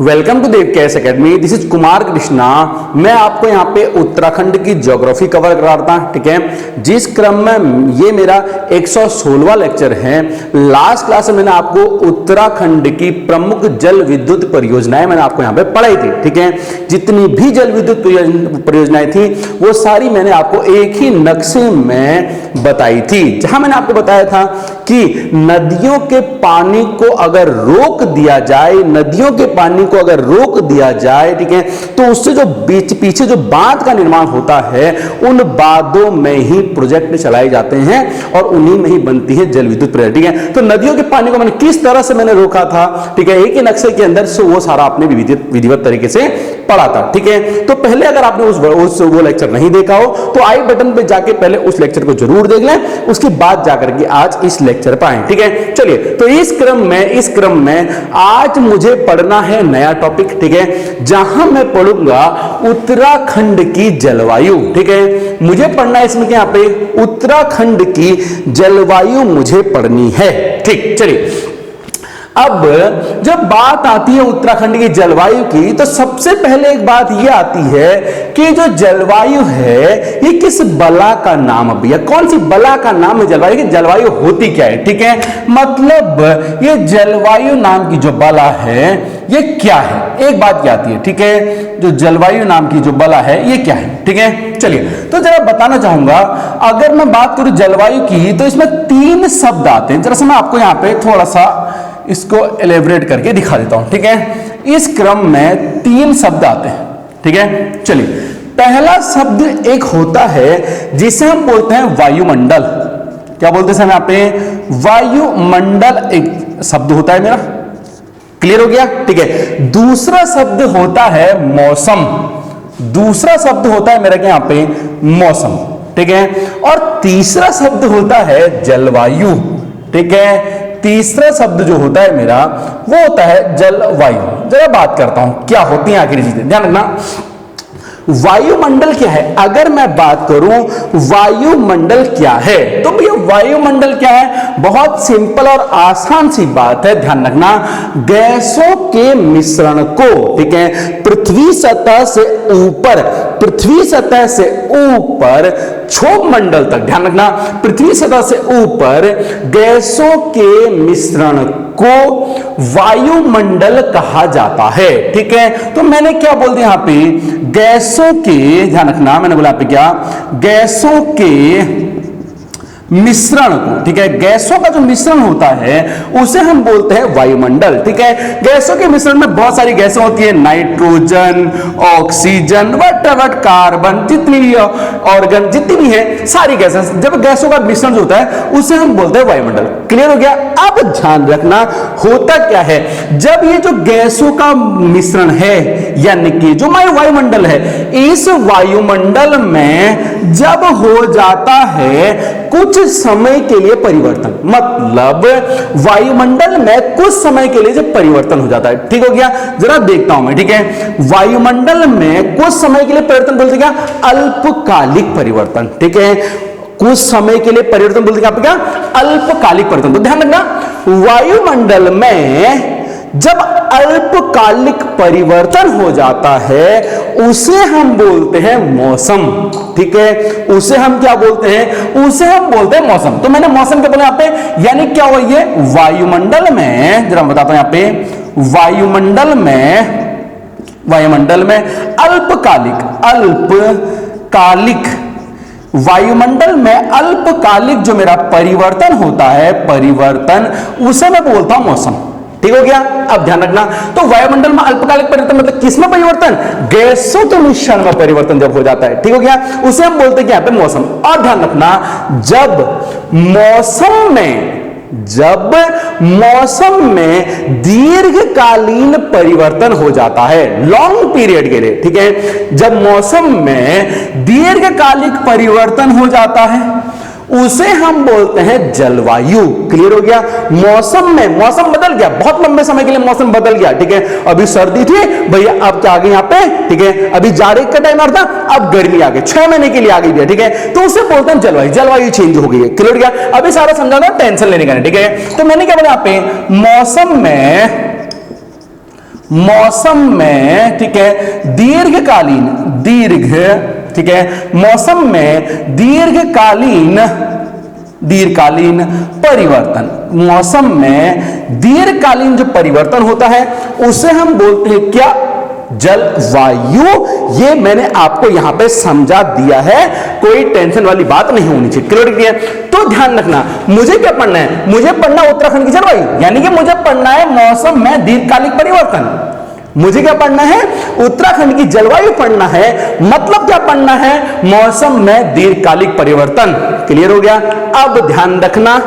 Welcome to Dev Cas academy. This is Kumar Krishna. मैं आपको यहाँ पे उत्तराखंड की ज्योग्राफी कवर कराता हूँ, ठीक है। जिस क्रम में ये मेरा 116वां लेक्चर है। लास्ट क्लास में मैंने आपको उत्तराखंड की प्रमुख जल विद्युत परियोजनाएं मैंने आपको यहाँ पे पढ़ाई थी, ठीक है। जितनी भी जल विद्युत परियोजनाएं थी वो सारी मैंने आपको एक ही नक्शे में बताई थी, जहां मैंने आपको बताया था कि नदियों के पानी को अगर रोक दिया जाए, नदियों के पानी को अगर रोक दिया जाए, ठीक है, तो उससे जो पीछे जो बांध का निर्माण होता है, उन बांधों में ही प्रोजेक्ट चलाए जाते हैं और उन्हीं में ही बनती है जल विद्युत प्रोजेक्ट, ठीक है। तो नदियों के पानी को मैंने किस तरह से मैंने रोका था, ठीक है, एक ही नक्शे के अंदर से वो सारा आपने विधिवत तरीके से पढ़ा था, ठीक है। तो पहले अगर आपने वो लेक्चर नहीं देखा हो तो आई बटन पे जाके पहले उस लेक्चर को जरूर देख लें, उसके बाद जाकर के आज इस लेक्चर पर आए, ठीक है। चलिए, तो इस क्रम में आज मुझे पढ़ना है नया टॉपिक, ठीक है, जहां मैं पढ़ूंगा उत्तराखंड की जलवायु, ठीक है। मुझे पढ़ना है इसमें यहाँ पे उत्तराखंड की जलवायु मुझे पढ़नी है, ठीक। चलिए, अब जब बात आती है उत्तराखंड की जलवायु की, तो सबसे पहले एक बात यह आती है कि जो जलवायु है ये किस बला का नाम है भैया? कौन सी बला का नाम है जलवायु की? जलवायु होती क्या है, ठीक है। मतलब ये जलवायु नाम की जो बला है ये क्या है, एक बात क्या आती है, ठीक है। जो जलवायु नाम की जो बला है ये क्या है, ठीक है। चलिए, तो जरा बताना चाहूंगा, अगर मैं बात करूं जलवायु की तो इसमें 3 शब्द आते हैं। जरा सा मैं आपको यहां पे थोड़ा सा इसको एलेबरेट करके दिखा देता हूं, ठीक है। इस क्रम में 3 शब्द आते हैं, ठीक है। चलिए, पहला शब्द एक होता है जिसे हम बोलते हैं वायुमंडल। क्या बोलते हैं यहाँ पे? वायुमंडल एक शब्द होता है मेरा, क्लियर हो गया, ठीक है। दूसरा शब्द होता है मौसम, दूसरा शब्द होता है मेरा यहाँ पे मौसम, ठीक है। और तीसरा शब्द होता है जलवायु, ठीक है। तीसरा शब्द जो होता है मेरा वो होता है जलवायु। जरा बात करता हूं क्या होती है आखिरी चीजें, ध्यान रखना। वायुमंडल क्या है? अगर मैं बात करूं वायुमंडल क्या है, तो भैया वायुमंडल क्या है? बहुत सिंपल और आसान सी बात है, ध्यान रखना। गैसों के मिश्रण को, ठीक है, पृथ्वी सतह से ऊपर, पृथ्वी सतह से ऊपर क्षोभ मंडल तक, ध्यान रखना, पृथ्वी सतह से ऊपर गैसों के मिश्रण को वायुमंडल कहा जाता है, ठीक है। तो मैंने क्या बोल दिया यहां पे? गैसों के, ध्यान रखना, मैंने बोला पे क्या? गैसों के मिश्रण को, ठीक है। गैसों का जो मिश्रण होता है उसे हम बोलते हैं वायुमंडल, ठीक है। गैसों के मिश्रण में बहुत सारी गैसें होती है, नाइट्रोजन, ऑक्सीजन, वट कार्बन, जितनी भी ऑर्गन, जितनी भी है सारी गैसें, जब गैसों का मिश्रण जो होता है उसे हम बोलते हैं वायुमंडल। क्लियर हो गया? अब ध्यान रखना, होता क्या है जब ये जो गैसों का मिश्रण है, यानी कि जो वायुमंडल है, इस वायुमंडल में जब हो जाता है कुछ समय के लिए परिवर्तन, मतलब वायुमंडल में कुछ समय के लिए जब परिवर्तन हो जाता है, ठीक हो गया। जरा देखता हूं मैं, ठीक है। वायुमंडल में कुछ समय के लिए परिवर्तन बोलते क्या? अल्पकालिक परिवर्तन, ठीक है। कुछ समय के लिए परिवर्तन बोलते क्या? अल्पकालिक परिवर्तन। तो ध्यान रखना, वायुमंडल में जब अल्पकालिक परिवर्तन हो जाता है उसे हम बोलते हैं मौसम, ठीक है। उसे हम क्या बोलते हैं? उसे हम बोलते हैं मौसम। तो मैंने मौसम क्या बोला यहाँ पे, यानी क्या हुआ ये वायुमंडल में, जरा बताता हूं यहाँ पे, वायुमंडल में अल्पकालिक वायुमंडल में अल्पकालिक जो मेरा परिवर्तन होता है, परिवर्तन, उसे मैं बोलता हूं मौसम, ठीक हो गया। अब ध्यान रखना, तो वायुमंडल में अल्पकालिक परिवर्तन मतलब किसमें परिवर्तन? गैसों के मिश्रण में परिवर्तन जब हो जाता है, ठीक हो गया, उसे हम बोलते हैं क्या? पे मौसम। और ध्यान रखना, जब मौसम में दीर्घकालीन परिवर्तन हो जाता है, लॉन्ग पीरियड के लिए, ठीक है, जब मौसम में दीर्घकालिक परिवर्तन हो जाता है उसे हम बोलते हैं जलवायु। क्लियर हो गया? मौसम बदल गया, बहुत लंबे समय के लिए मौसम बदल गया, ठीक है। अभी सर्दी थी भैया, अब क्या आ गई यहाँ पे, ठीक है। अभी जाड़े का टाइम आ रहा था, अब गर्मी आ गई, 6 महीने के लिए आ गई, ठीक है। तो उसे बोलते हैं जलवायु। जलवायु चेंज हो गई है, क्लियर हो गया? अभी सारा समझाना, टेंशन लेने का नहीं, ठीक है। तो मैंने क्या बोला यहाँ पे, मौसम में मौसम में, ठीक है, दीर्घकालीन, ठीक है, मौसम में दीर्घकालीन परिवर्तन, मौसम में दीर्घकालीन जो परिवर्तन होता है उसे हम बोलते हैं क्या? जलवायु। ये मैंने आपको यहां पे समझा दिया है, कोई टेंशन वाली बात नहीं होनी चाहिए। क्लियर है? तो ध्यान रखना, मुझे क्या पढ़ना है? मुझे पढ़ना उत्तराखंड की जलवायु, यानी कि मुझे पढ़ना है मौसम में दीर्घकालिक परिवर्तन। मुझे क्या पढ़ना है? उत्तराखंड की जलवायु पढ़ना है। मतलब क्या पढ़ना है? मौसम में दीर्घकालिक परिवर्तन। क्लियर हो गया? अब ध्यान रखना,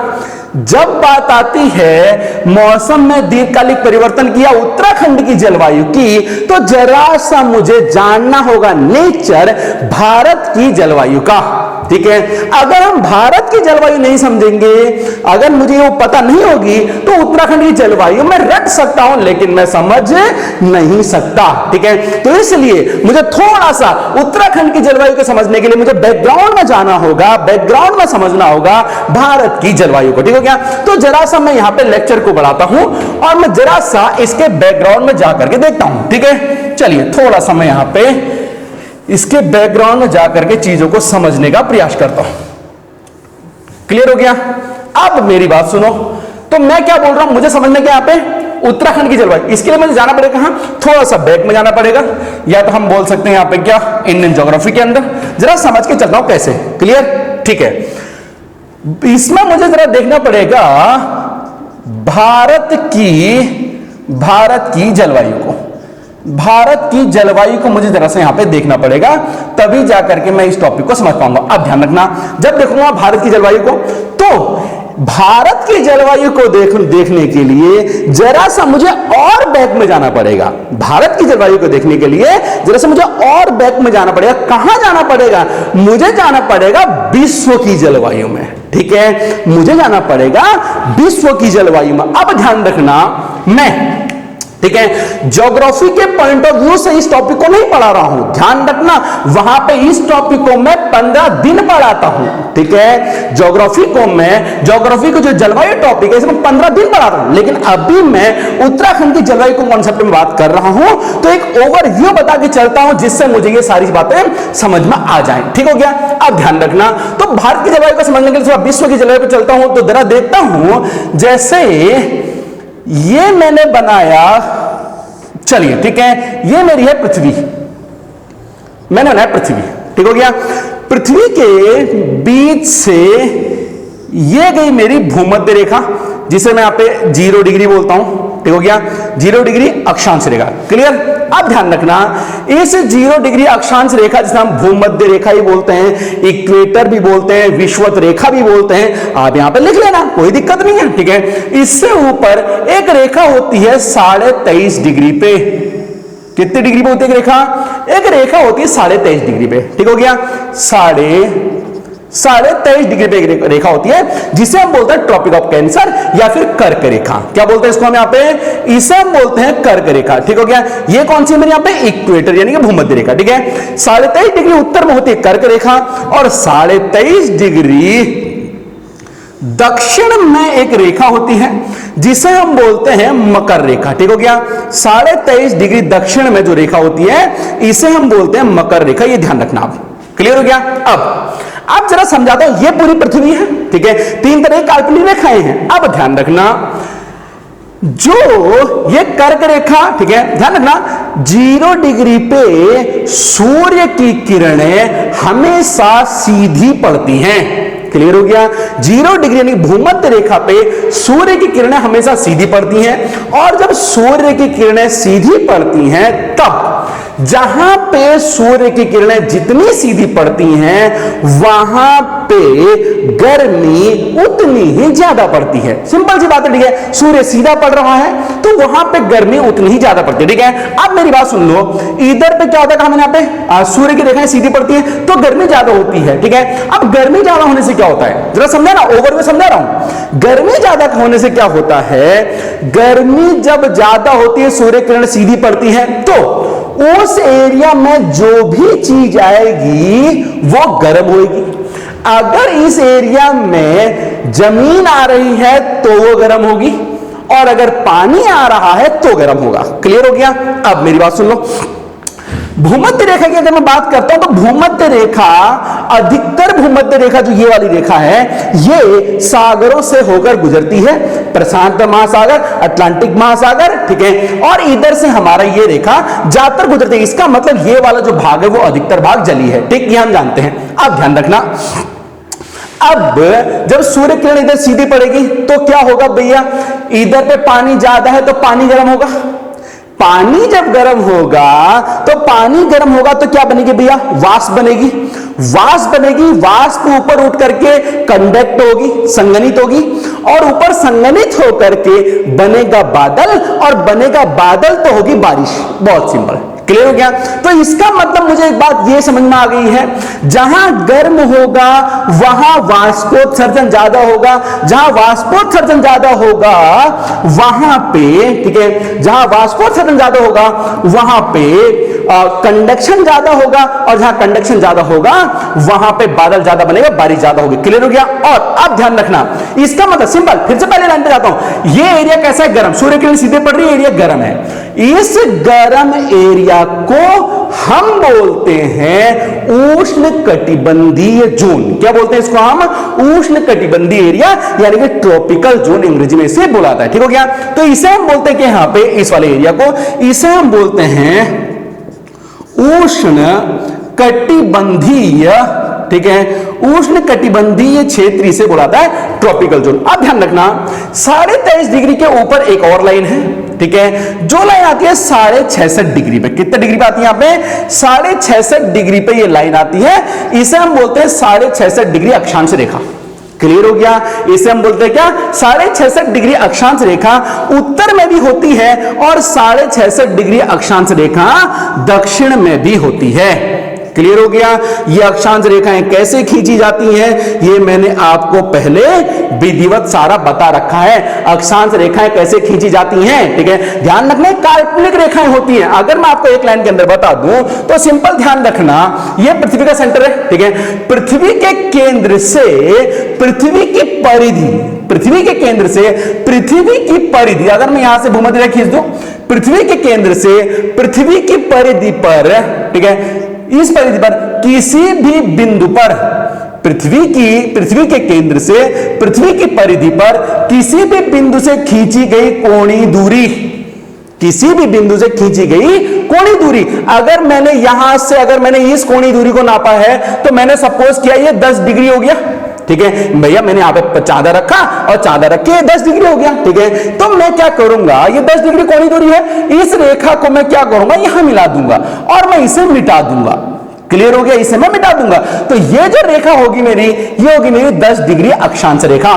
जब बात आती है मौसम में दीर्घकालिक परिवर्तन की या उत्तराखंड की जलवायु की, तो जरा सा मुझे जानना होगा नेचर भारत की जलवायु का। ठीक है, अगर हम भारत की जलवायु नहीं समझेंगे, अगर मुझे वो पता नहीं होगी, तो उत्तराखंड की जलवायु मैं रट सकता हूं लेकिन मैं समझ नहीं सकता। ठीक है, तो इसलिए मुझे थोड़ा सा उत्तराखंड की जलवायु को समझने के लिए मुझे बैकग्राउंड में जाना होगा, बैकग्राउंड में समझना होगा भारत की जलवायु को। ठीक हो गया? तो जरा सा मैं यहां पे लेक्चर को बढ़ाता हूं और मैं जरा सा इसके बैकग्राउंड में जाकर के देखता हूं। ठीक है, चलिए थोड़ा सा मैं यहां पे इसके बैकग्राउंड में जाकर के चीजों को समझने का प्रयास करता हूं। क्लियर हो गया? अब मेरी बात सुनो, तो मैं क्या बोल रहा हूं, मुझे समझने के यहां पे उत्तराखंड की जलवायु, इसके लिए मुझे जाना पड़ेगा कहां? थोड़ा सा बैक में जाना पड़ेगा, या तो हम बोल सकते हैं यहां पे क्या, इंडियन ज्योग्राफी के अंदर। जरा समझ के चलता हूं कैसे। क्लियर? ठीक है, इसमें मुझे जरा देखना पड़ेगा भारत की जलवायु को, भारत की जलवायु को मुझे जरा सा यहां पे देखना पड़ेगा, तभी जाकर के मैं इस टॉपिक को समझ पाऊंगा। अब ध्यान रखना, जब देखूंगा भारत की जलवायु को, तो भारत की जलवायु को देखने के लिए जरा सा मुझे और बैक में जाना पड़ेगा। भारत की जलवायु को देखने के लिए जरा सा मुझे और बैक में जाना पड़ेगा। कहां जाना पड़ेगा? मुझे जाना पड़ेगा विश्व की जलवायु में। ठीक है, मुझे जाना पड़ेगा विश्व की जलवायु में। अब ध्यान रखना, मैं, ठीक है, ज्योग्राफी के पॉइंट ऑफ व्यू से इस टॉपिक को नहीं पढ़ा रहा हूं। ध्यान रखना, वहां पे इस टॉपिक को मैं 15 दिन पढ़ाता हूं। ठीक है, ज्योग्राफी को जो जलवायु टॉपिक है इसमें 15 दिन पढ़ाता हूं, लेकिन अभी मैं उत्तराखंड की जलवायु को कॉन्सेप्ट में बात कर रहा हूं, तो एक ओवरव्यू बता के चलता हूं जिससे मुझे ये सारी बातें समझ में आ जाएं। ठीक हो गया? अब ध्यान रखना, तो भारत की जलवायु को समझने के लिए विश्व की जलवायु पर चलता हूं, तो जरा देखता हूं, जैसे ये मैंने बनाया, चलिए ठीक है, ये मेरी है पृथ्वी, मैंने बनाया पृथ्वी। ठीक हो गया? पृथ्वी के बीच से ये गई मेरी भूमध्य रेखा, जिसे मैं यहां पे 0 डिग्री बोलता हूं। ठीक हो गया? 0 डिग्री अक्षांश रेखा। क्लियर? अब ध्यान रखना, इस 0 डिग्री अक्षांश रेखा जिसे हम भूमध्य रेखा ही बोलते हैं, इक्वेटर भी बोलते हैं, विषुवत रेखा भी बोलते हैं, आप यहां पे लिख लेना, कोई दिक्कत नहीं है। ठीक है, इससे ऊपर एक रेखा होती है 23.5 डिग्री पे। कितने डिग्री पे होती है एक रेखा होती है 23.5 डिग्री पे। ठीक हो गया? 23.5 डिग्री पे एक रेखा होती है, जिसे हम बोलते हैं ट्रॉपिक ऑफ कैंसर या फिर कर्क रेखा। क्या बोलते हैं इसको हम यहाँ पे? इसे हम बोलते हैं कर्क रेखा। ठीक हो गया? ये कौन सी मेरे यहाँ पे? इक्वेटर यानी कि भूमध्य रेखा। ठीक है, 23.5 डिग्री उत्तर में होती है कर्क रेखा, और 23.5 डिग्री दक्षिण में एक रेखा होती है जिसे हम बोलते हैं मकर रेखा। ठीक हो गया? 23.5 डिग्री दक्षिण में जो रेखा होती है इसे हम बोलते हैं मकर रेखा। ये ध्यान रखना आप। क्लियर हो गया? अब जरा समझाता हूं, ये पूरी पृथ्वी है। ठीक है, 3 तरह की काल्पनिक रेखाएं हैं। अब ध्यान रखना, जो ये कर्क रेखा, ठीक है, ध्यान रखना, 0 डिग्री पे सूर्य की किरणें हमेशा सीधी पड़ती हैं। क्लियर हो गया? 0 डिग्री यानी भूमध्य रेखा पे सूर्य की किरणें हमेशा सीधी पड़ती हैं, और जब सूर्य की किरणें सीधी पड़ती हैं, तब जहां पे सूर्य की किरणें जितनी सीधी पड़ती हैं वहां पे गर्मी उतनी ही ज्यादा पड़ती है। सिंपल सी बात है। ठीक है, सूर्य सीधा पड़ रहा है तो वहां पे गर्मी उतनी ही ज्यादा पड़ती है। ठीक है, अब मेरी बात सुन लो, इधर पे क्या होता है, कहा मैंने यहाँ पे, सूर्य की रेखाएं सीधी पड़ती है तो गर्मी ज्यादा होती है। ठीक है, अब गर्मी ज्यादा होने से क्या होता है, जरा समझा ना, ओवरव्यू समझा रहा हूं। गर्मी ज्यादा होने से क्या होता है, गर्मी जब ज्यादा होती है, सूर्य किरण सीधी पड़ती है, तो उस एरिया में जो भी चीज आएगी वो गर्म होगी। अगर इस एरिया में जमीन आ रही है तो वो गर्म होगी, और अगर पानी आ रहा है तो गर्म होगा। क्लियर हो गया? अब मेरी बात सुन लो। भूमध्य रेखा की अगर मैं बात करता हूं तो भूमध्य रेखा, अधिकतर भूमध्य रेखा जो ये वाली रेखा है, ये सागरों से होकर गुजरती है। प्रशांत महासागर, अटलांटिक महासागर, ठीक है, और इधर से हमारा ये रेखा ज्यादातर गुजरती है। इसका मतलब ये वाला जो भाग है वो अधिकतर भाग जली है, ठीक, ये हम जानते हैं। अब ध्यान रखना, अब जब सूर्य किरण इधर सीधी पड़ेगी तो क्या होगा भैया, इधर पे पानी ज्यादा है तो पानी गर्म होगा। पानी जब गर्म होगा तो पानी गर्म होगा तो क्या बनेगी भैया, वाष्प बनेगी। वाष्प बनेगी, वाष्प ऊपर उठ करके कंडक्ट होगी, संघनित होगी, और ऊपर संघनित होकर के बनेगा बादल, और बनेगा बादल तो होगी बारिश। बहुत सिंपल, क्लियर हो गया? तो इसका मतलब मुझे एक बात ये समझ में आ गई है, जहां गर्म होगा वहां वाष्पोत्सर्जन ज्यादा होगा, जहां वाष्पोत्सर्जन ज्यादा होगा वहां पे, ठीक है, जहां वाष्पोत्सर्जन ज्यादा होगा वहां पे कंडक्शन ज्यादा होगा, और जहां कंडक्शन ज्यादा होगा वहां पे बादल ज्यादा बनेगा, बारिश ज्यादा होगी। क्लियर हो गया? और अब ध्यान रखना, इसका मतलब सिंपल, फिर से पहले लाइन पे जाता हूं, ये एरिया कैसा है, गर्म, सूर्य किरण सीधे पड़ रही है, एरिया गर्म है। इस गर्म एरिया को हम बोलते हैं उष्ण कटिबंधीय जोन। क्या बोलते हैं इसको हम? उष्ण कटिबंधीय एरिया, यानी कि ट्रॉपिकल जोन अंग्रेजी में इसे बुलाता है। ठीक हो गया? तो इसे हम बोलते हैं कि यहां पे इस वाले एरिया को, इसे हम बोलते हैं उष्ण कटिबंधीय, ठीक है, उष्ण कटिबंधीय क्षेत्र इसे बुलाता है ट्रॉपिकल जोन। अब ध्यान रखना, 23.5 डिग्री के ऊपर एक और लाइन है, ठीक है, जो लाइन आती है 66.5 डिग्री पे। कितने डिग्री पे आती है? यहां पे 66.5 डिग्री पे ये लाइन आती है, इसे हम बोलते हैं 66.5 डिग्री अक्षांश रेखा। क्लियर हो गया? इसे हम बोलते हैं क्या? 66.5 डिग्री अक्षांश रेखा उत्तर में भी होती है, और 66.5 डिग्री अक्षांश रेखा दक्षिण में भी होती है। क्लियर हो गया? ये अक्षांश रेखाएं कैसे खींची जाती हैं, ये मैंने आपको पहले विधिवत सारा बता रखा है। अक्षांश रेखाएं कैसे खींची जाती हैं, ठीक है, ध्यान रखना, काल्पनिक रेखाएं होती हैं। अगर मैं आपको एक लाइन के अंदर बता दूं तो सिंपल ध्यान रखना, ये पृथ्वी का सेंटर है, ठीक है, पृथ्वी के केंद्र से पृथ्वी की परिधि, पृथ्वी के केंद्र से पृथ्वी की परिधि, अगर मैं यहां से भूमध्य रेखा खींच दूं, पृथ्वी के केंद्र से पृथ्वी की परिधि पर, ठीक है, इस परिधि पर किसी भी बिंदु पर पृथ्वी के केंद्र से पृथ्वी की परिधि पर किसी भी बिंदु से खींची गई कोणीय दूरी, किसी भी बिंदु से खींची गई कोणीय दूरी, अगर मैंने यहां से, अगर मैंने इस कोणीय दूरी को नापा है तो मैंने सपोज किया ये 10 डिग्री हो गया, ठीक है भैया, मैंने यहां पे चादर रखा और चादर रख के 10 डिग्री हो गया, ठीक है, तो मैं क्या करूंगा, ये 10 डिग्री कोणीय दूरी है, इस रेखा को मैं क्या करूंगा, यहां मिला दूंगा और मैं इसे मिटा दूंगा। क्लियर हो गया? इसे मैं मिटा दूंगा, तो ये जो रेखा होगी मेरी, ये होगी मेरी 10 डिग्री अक्षांश रेखा।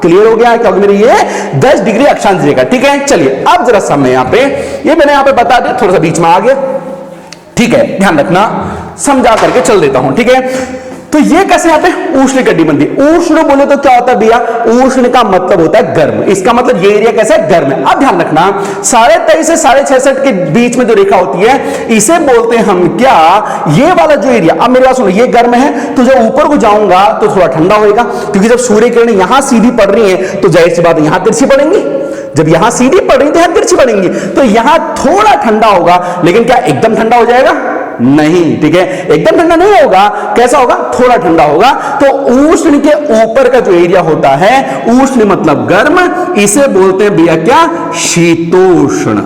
क्लियर हो गया? क्या होगी मेरी ये 10 डिग्री अक्षांश रेखा। ठीक है, चलिए अब जरा समय यहां पे, ये मैंने यहां पे बता दिया, थोड़ा सा बीच में आ गया, ठीक है, ध्यान रखना, समझा करके चल देता हूं, ठीक है। तो ये कैसे यहाँ पे उष्ण कटिबंधीय, उष्ण बोले तो क्या होता है भैया, उष्ण का मतलब होता है गर्म, इसका मतलब ये एरिया कैसा है, गर्म है। अब ध्यान रखना, 23.5 से 66.5 के बीच में जो रेखा होती है इसे बोलते हैं हम क्या, ये वाला जो एरिया, अब मेरी बात सुनो, ये गर्म है तो जब ऊपर को जाऊंगा तो थोड़ा ठंडा होएगा, क्योंकि जब सूर्य किरण यहां सीधी पड़ रही है तो जाहिर सी बात यहां तिरछी पड़ेंगी, जब यहां सीधी पड़ रही तो यहां तिरछी पड़ेंगी, तो यहां थोड़ा ठंडा होगा, लेकिन क्या एकदम ठंडा हो जाएगा, नहीं, ठीक है, एकदम ठंडा नहीं होगा, कैसा होगा, थोड़ा ठंडा होगा। तो उष्ण के ऊपर का जो एरिया होता है, उष्ण मतलब गर्म, इसे बोलते हैं भैया क्या, शीतोष्ण,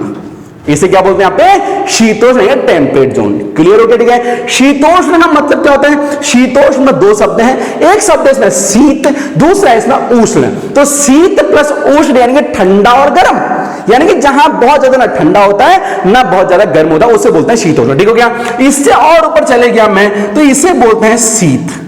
इसे क्या बोलते हैं यहाँ पे, शीतोष्ण या टेम्परेट जोन। क्लियर हो गया? ठीक है, शीतोष्ण का मतलब क्या होता है, शीतोष्ण में दो शब्द हैं, एक शब्द इसमें शीत, दूसरा इसमें उष्ण, तो शीत प्लस उष्ण यानी कि ठंडा और गर्म, यानी कि जहां बहुत ज्यादा ना ठंडा होता है ना बहुत ज्यादा गर्म होता है, उसे बोलते हैं शीतोष्ण। ठीक हो गया? इससे और ऊपर चले गया मैं, तो इसे बोलते हैं शीत,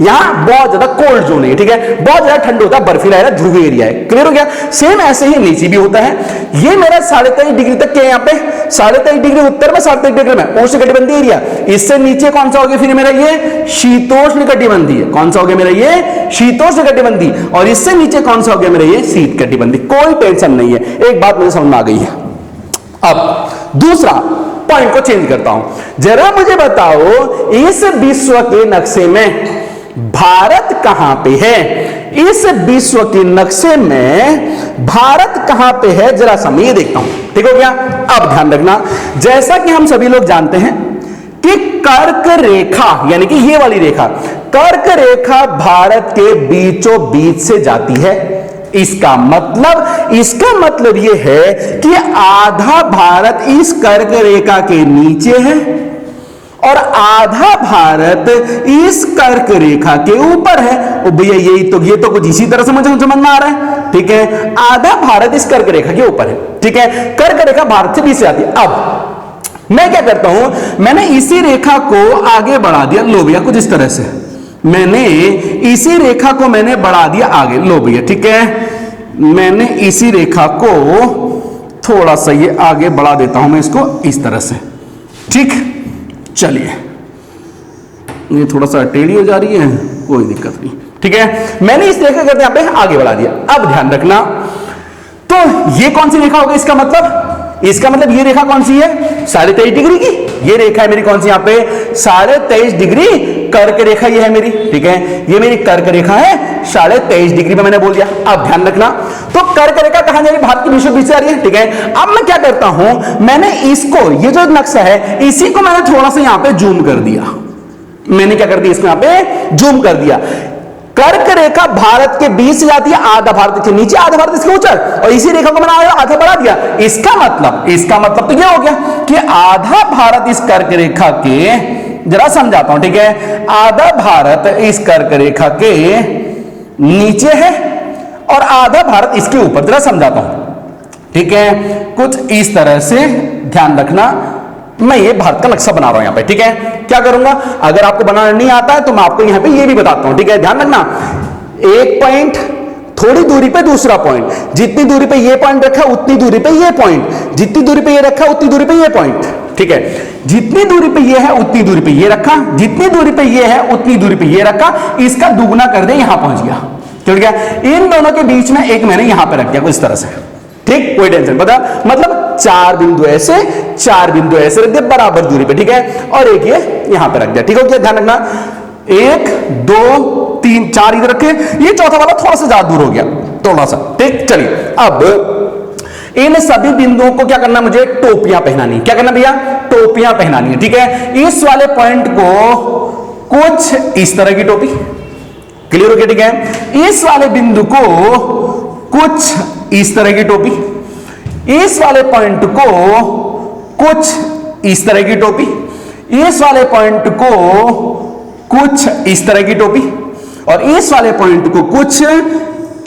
यहां बहुत ज्यादा कोल्ड जोन है, ठीक है, बहुत ज्यादा ठंड होता है, बर्फीला एरिया, ध्रुवीय एरिया है। क्लियर हो गया? सेम ऐसे ही नीचे भी होता है, ये मेरा 23.5 डिग्री तक के, यहाँ पे 23.5 डिग्री उत्तर में, 23.5 डिग्री में उष्ण कटिबंधीय एरिया, इससे नीचे कौन सा हो गया फिर मेरा ये शीतोष्ण कटिबंधीय, कौन सा हो गया मेरा ये शीतोष्ण कटिबंधीय, और इससे नीचे कौन सा हो गया मेरा ये शीत कटिबंधीय। कोई टेंशन नहीं है, एक बात मुझे समझ में आ गई है। अब दूसरा पॉइंट को चेंज करता हूं, जरा मुझे बताओ इस विश्व के नक्शे में भारत कहां पे है, इस विश्व के नक्शे में भारत कहां पे है, जरा सा मैं ये देखता हूं। ठीक हो गया। अब ध्यान रखना, जैसा कि हम सभी लोग जानते हैं कि कर्क रेखा यानी कि ये वाली रेखा, कर्क रेखा भारत के बीचों बीच से जाती है। इसका मतलब यह है कि आधा भारत इस कर्क रेखा के नीचे है और आधा भारत इस कर्क रेखा के ऊपर है। और भैया ये तो कुछ इसी तरह समझ में आ रहा है। ठीक है, आधा भारत इस कर्क रेखा के ऊपर है। ठीक है, कर्क रेखा भारत से बीच से आती है। अब मैं क्या करता हूं, मैंने इसी रेखा को आगे बढ़ा दिया। लो भैया कुछ इस तरह से मैंने इसी रेखा को मैंने बढ़ा दिया आगे। लो भैया ठीक है, मैंने इसी रेखा को थोड़ा सा ये आगे बढ़ा देता हूं मैं इसको इस तरह से। ठीक, चलिए ये थोड़ा सा टेढ़ी हो जा रही है, कोई दिक्कत नहीं। ठीक है, मैंने इस रेखा करते यहां पे आगे बढ़ा दिया। अब ध्यान रखना, तो ये कौन सी रेखा होगी, इसका मतलब ये रेखा कौन सी है, 23.5 डिग्री की। ये रेखा है मेरी कौन सी, यहां पे 23.5 डिग्री कर्क रेखा ये है मेरी। ठीक है, ये मेरी कर्क रेखा है 23.5 डिग्री में, मैंने बोल दिया। अब ध्यान रखना, तो कर्क रेखा कहां जा रही है, भारत के बीचों बीच से आ रही है। ठीक है, अब मैं क्या करता हूं, मैंने इसको, ये जो नक्शा है इसी को मैंने थोड़ा सा यहां पे जूम कर दिया। मैंने क्या कर दिया, इसको यहां पे जूम कर दिया। कर्क रेखा भारत के बीच से जाती है, आधा भारत के नीचे आधा भारत इसके ऊपर, और इसी रेखा को मैंने आधा बढ़ा दिया। इसका मतलब तो यह हो गया कि आधा भारत इस कर्क रेखा के, जरा समझाता हूं। ठीक है, आधा भारत इस कर्क रेखा के नीचे है और आधा भारत इसके ऊपर, जरा समझाता हूं। ठीक है, कुछ इस तरह से ध्यान रखना, मैं ये भारत का नक्शा बना रहा हूं यहां पे। ठीक है, क्या करूंगा, अगर आपको बनाना नहीं आता है तो मैं आपको यहां पे ये भी बताता हूं। ठीक है, ध्यान रखना, एक पॉइंट, थोड़ी दूरी पे दूसरा पॉइंट, जितनी दूरी पे ये पॉइंट रखा उतनी दूरी पे ये पॉइंट, जितनी दूरी पे ये रखा उतनी दूरी पे ये पॉइंट। ठीक है, जितनी दूरी पे ये है उतनी दूरी पे ये रखा, जितनी दूरी पे ये है उतनी दूरी पे ये रखा, इसका दुगुना कर दे, यहां पहुंच गया। ठीक गया, इन दोनों के बीच में एक मैंने यहां पे रख दिया कुछ इस तरह से। ठीक, कोई टेंशन, पता मतलब 4 बिंदु ऐसे, 4 बिंदु ऐसे रख दिए बराबर दूरी पे। ठीक है, और एक ये यहां पे रख दिया। ठीक हो गया, ध्यान रखना, 1 2 3 4 इधर रखे, ये चौथा वाला थोड़ा सा ज्यादा दूर हो गया, थोड़ा सा। ठीक, चलिए अब इन सभी बिंदुओं को क्या करना, मुझे टोपियां पहनानी। क्या करना भैया, टोपियां पहनानी है। ठीक है, इस वाले पॉइंट को कुछ इस तरह की टोपी, क्लियर हो गया। ठीक है, इस वाले बिंदु को कुछ इस तरह की टोपी, इस वाले पॉइंट को कुछ इस तरह की टोपी, इस वाले पॉइंट को कुछ इस तरह की टोपी, और इस वाले पॉइंट को कुछ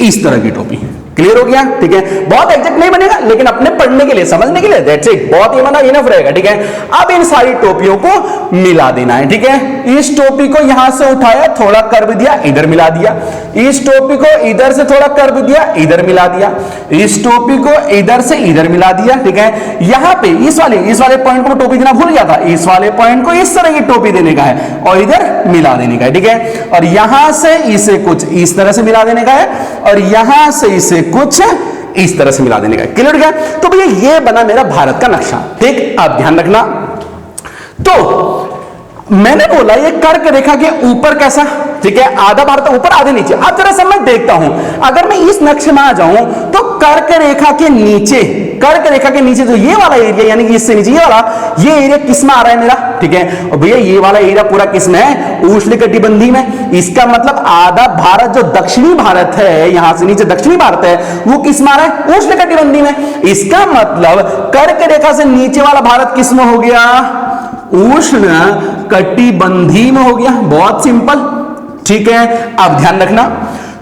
इस तरह की टोपी। क्लियर हो गया। ठीक है, बहुत एग्जैक्ट नहीं बनेगा लेकिन अपने पढ़ने के लिए, समझने के लिए दैट्स इट, बहुत ही बना इनफ रहेगा। ठीक है, अब इन सारी टोपियों को मिला देना है। ठीक है, इस टोपी को यहां से उठाया, थोड़ा कर्व दिया, इधर मिला दिया, इस टोपी को इधर से थोड़ा कर्व दिया, इधर मिला दिया, इस टोपी को इधर से इधर मिला दिया। ठीक है, यहां पे इस वाले पॉइंट को टोपी देना भूल गया था, इस वाले पॉइंट को इस तरह की टोपी देने का है और इधर मिला देने का है। ठीक है, और यहां से इसे कुछ इस तरह से मिला देने का है और यहां से इसे कुछ इस तरह से मिला देने का। क्लियर गया। तो भैया ये बना मेरा भारत का नक्शा। ठीक, अब ध्यान रखना, तो मैंने बोला ये कर्क रेखा के ऊपर कैसा, ठीक है, आधा भारत ऊपर आधे नीचे। अब जरा सब मैं देखता हूं, अगर मैं इस नक्शे में आ जाऊं तो कर्क रेखा के नीचे जो ये वाला एरिया, यानी कि इससे नीचे ये वाला, ये एरिया किस में आ रहा है मेरा। ठीक है, और भैया ये वाला एरिया पूरा किस में है, उष्णकटिबंधीय में। इसका मतलब आधा भारत जो दक्षिणी भारत है, यहां से नीचे दक्षिणी भारत है, वो किस में आ रहा है, उष्णकटिबंधीय में। इसका मतलब कर्क रेखा से नीचे वाला भारत किस में हो गया, उष्ण कटिबंधीय में हो गया। बहुत सिंपल। ठीक है, अब ध्यान रखना,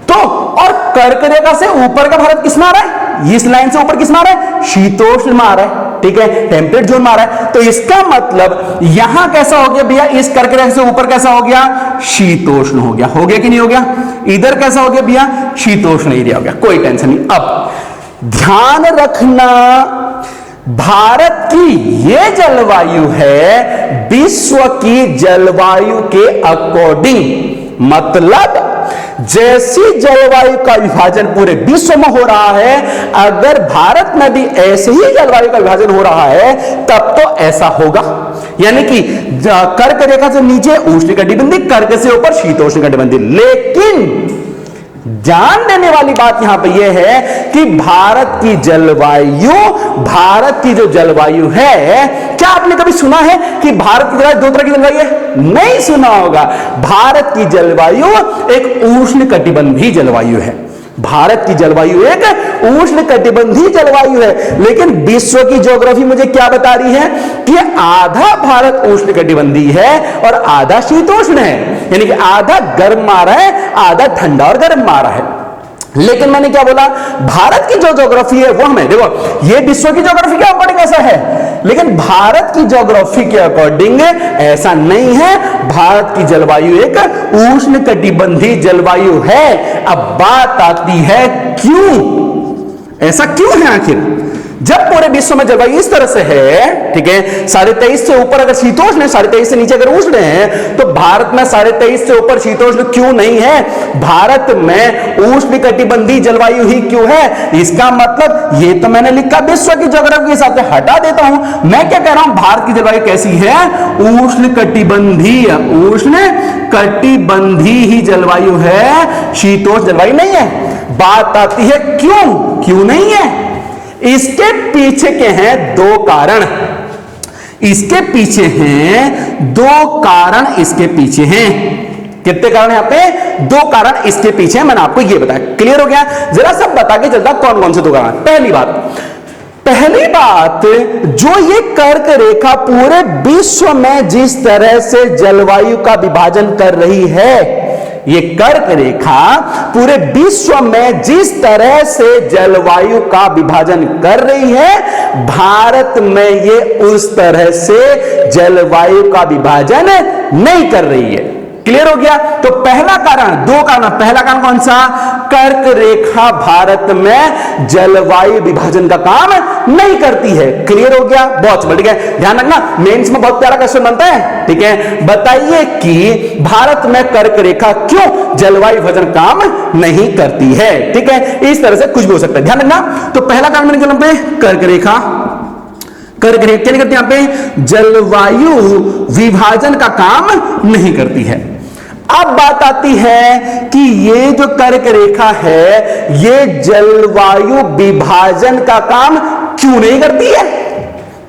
तो और कर्क रेखा से ऊपर का भारत किस में आ रहा है, इस लाइन से ऊपर किस में आ रहा है, शीतोष्ण में आ रहा है। ठीक है, टेम्परेट जोन में आ रहा है। तो इसका मतलब यहां कैसा हो गया भैया, इस कर्क रेखा से ऊपर कैसा हो गया, शीतोष्ण हो गया। हो गया कि नहीं हो गया, इधर कैसा हो गया भैया, शीतोष्ण एरिया हो गया। कोई टेंशन नहीं। अब ध्यान रखना, भारत की ये जलवायु है विश्व की जलवायु के अकॉर्डिंग, मतलब जैसी जलवायु का विभाजन पूरे विश्व में हो रहा है, अगर भारत में भी ऐसे ही जलवायु का विभाजन हो रहा है तब तो ऐसा होगा। यानी कि कर्क रेखा से नीचे उष्णकटिबंधीय, कर्क से ऊपर शीतोष्णकटिबंधीय। लेकिन ध्यान देने वाली बात यहां पे यह है कि भारत की जो जलवायु है, क्या आपने कभी सुना है कि भारत की जलवायु दो तरह की जलवायु है? नहीं सुना होगा। भारत की जलवायु एक उष्णकटिबंधीय जलवायु है। भारत की जलवायु एक उष्णकटिबंधीय जलवायु है, लेकिन विश्व की ज्योग्राफी मुझे क्या बता रही है कि आधा भारत उष्णकटिबंधीय है और आधा शीतोष्ण है, यानी कि आधा गर्म आ रहा है, आधा ठंडा और गर्म आ रहा है। लेकिन मैंने क्या बोला, भारत की जो ज्योग्राफी है वो हमें, देखो ये विश्व की ज्योग्राफी के अकॉर्डिंग ऐसा है, लेकिन भारत की ज्योग्राफी के अकॉर्डिंग ऐसा नहीं है। भारत की जलवायु एक उष्णकटिबंधीय जलवायु है। अब बात आती है क्यों, ऐसा क्यों है आखिर? जब पूरे विश्व में जलवायु इस तरह से है, ठीक है, 23.5 से ऊपर अगर शीतोष्ण है, 23.5 से नीचे अगर उष्ण है, तो भारत में 23.5 से ऊपर शीतोष्ण क्यों नहीं है? भारत में उष्णकटिबंधीय जलवायु ही क्यों है? इसका मतलब ये तो मैंने लिखा विश्व की ज्योग्राफी के हिसाब से, हटा देता हूं। मैं क्या कह रहा हूं, भारत की जलवायु कैसी है? उष्णकटिबंधीय, उष्णकटिबंधीय ही जलवायु है, शीतोष्ण जलवायु नहीं है। बात आती है क्यों नहीं है? इसके पीछे के हैं दो कारण, इसके पीछे हैं दो कारण, इसके पीछे हैं कितने कारण यहां पे? दो कारण इसके पीछे हैं, मैंने आपको ये बताया। क्लियर हो गया? जरा सब बता के चलता कौन कौन से दो कारण। पहली बात, जो ये कर्क रेखा पूरे विश्व में जिस तरह से जलवायु का विभाजन कर रही है, ये कर्क रेखा पूरे विश्व में जिस तरह से जलवायु का विभाजन कर रही है, भारत में ये उस तरह से जलवायु का विभाजन नहीं कर रही है। क्लियर हो गया? तो पहला कारण, दो कारण, पहला कारण कौन सा? कर्क रेखा भारत में जलवायु विभाजन का काम नहीं करती है। क्लियर हो गया? बहुत बढ़ गया। ध्यान रखना, मेंस में बहुत प्यारा क्वेश्चन बनता है, ठीक है। बताइए कि भारत में कर्क रेखा क्यों जलवायु विभाजन काम नहीं करती है, ठीक है। इस तरह से कुछ भी हो सकता है, ध्यान रखना। तो पहला कारण मैंने क्या पे, कर्क रेखा, कर्क रेखा क्या नहीं करती? यहां पे जलवायु विभाजन का काम नहीं करती है। अब बात आती है कि ये जो कर्क रेखा है, ये जलवायु विभाजन का काम क्यों नहीं करती है?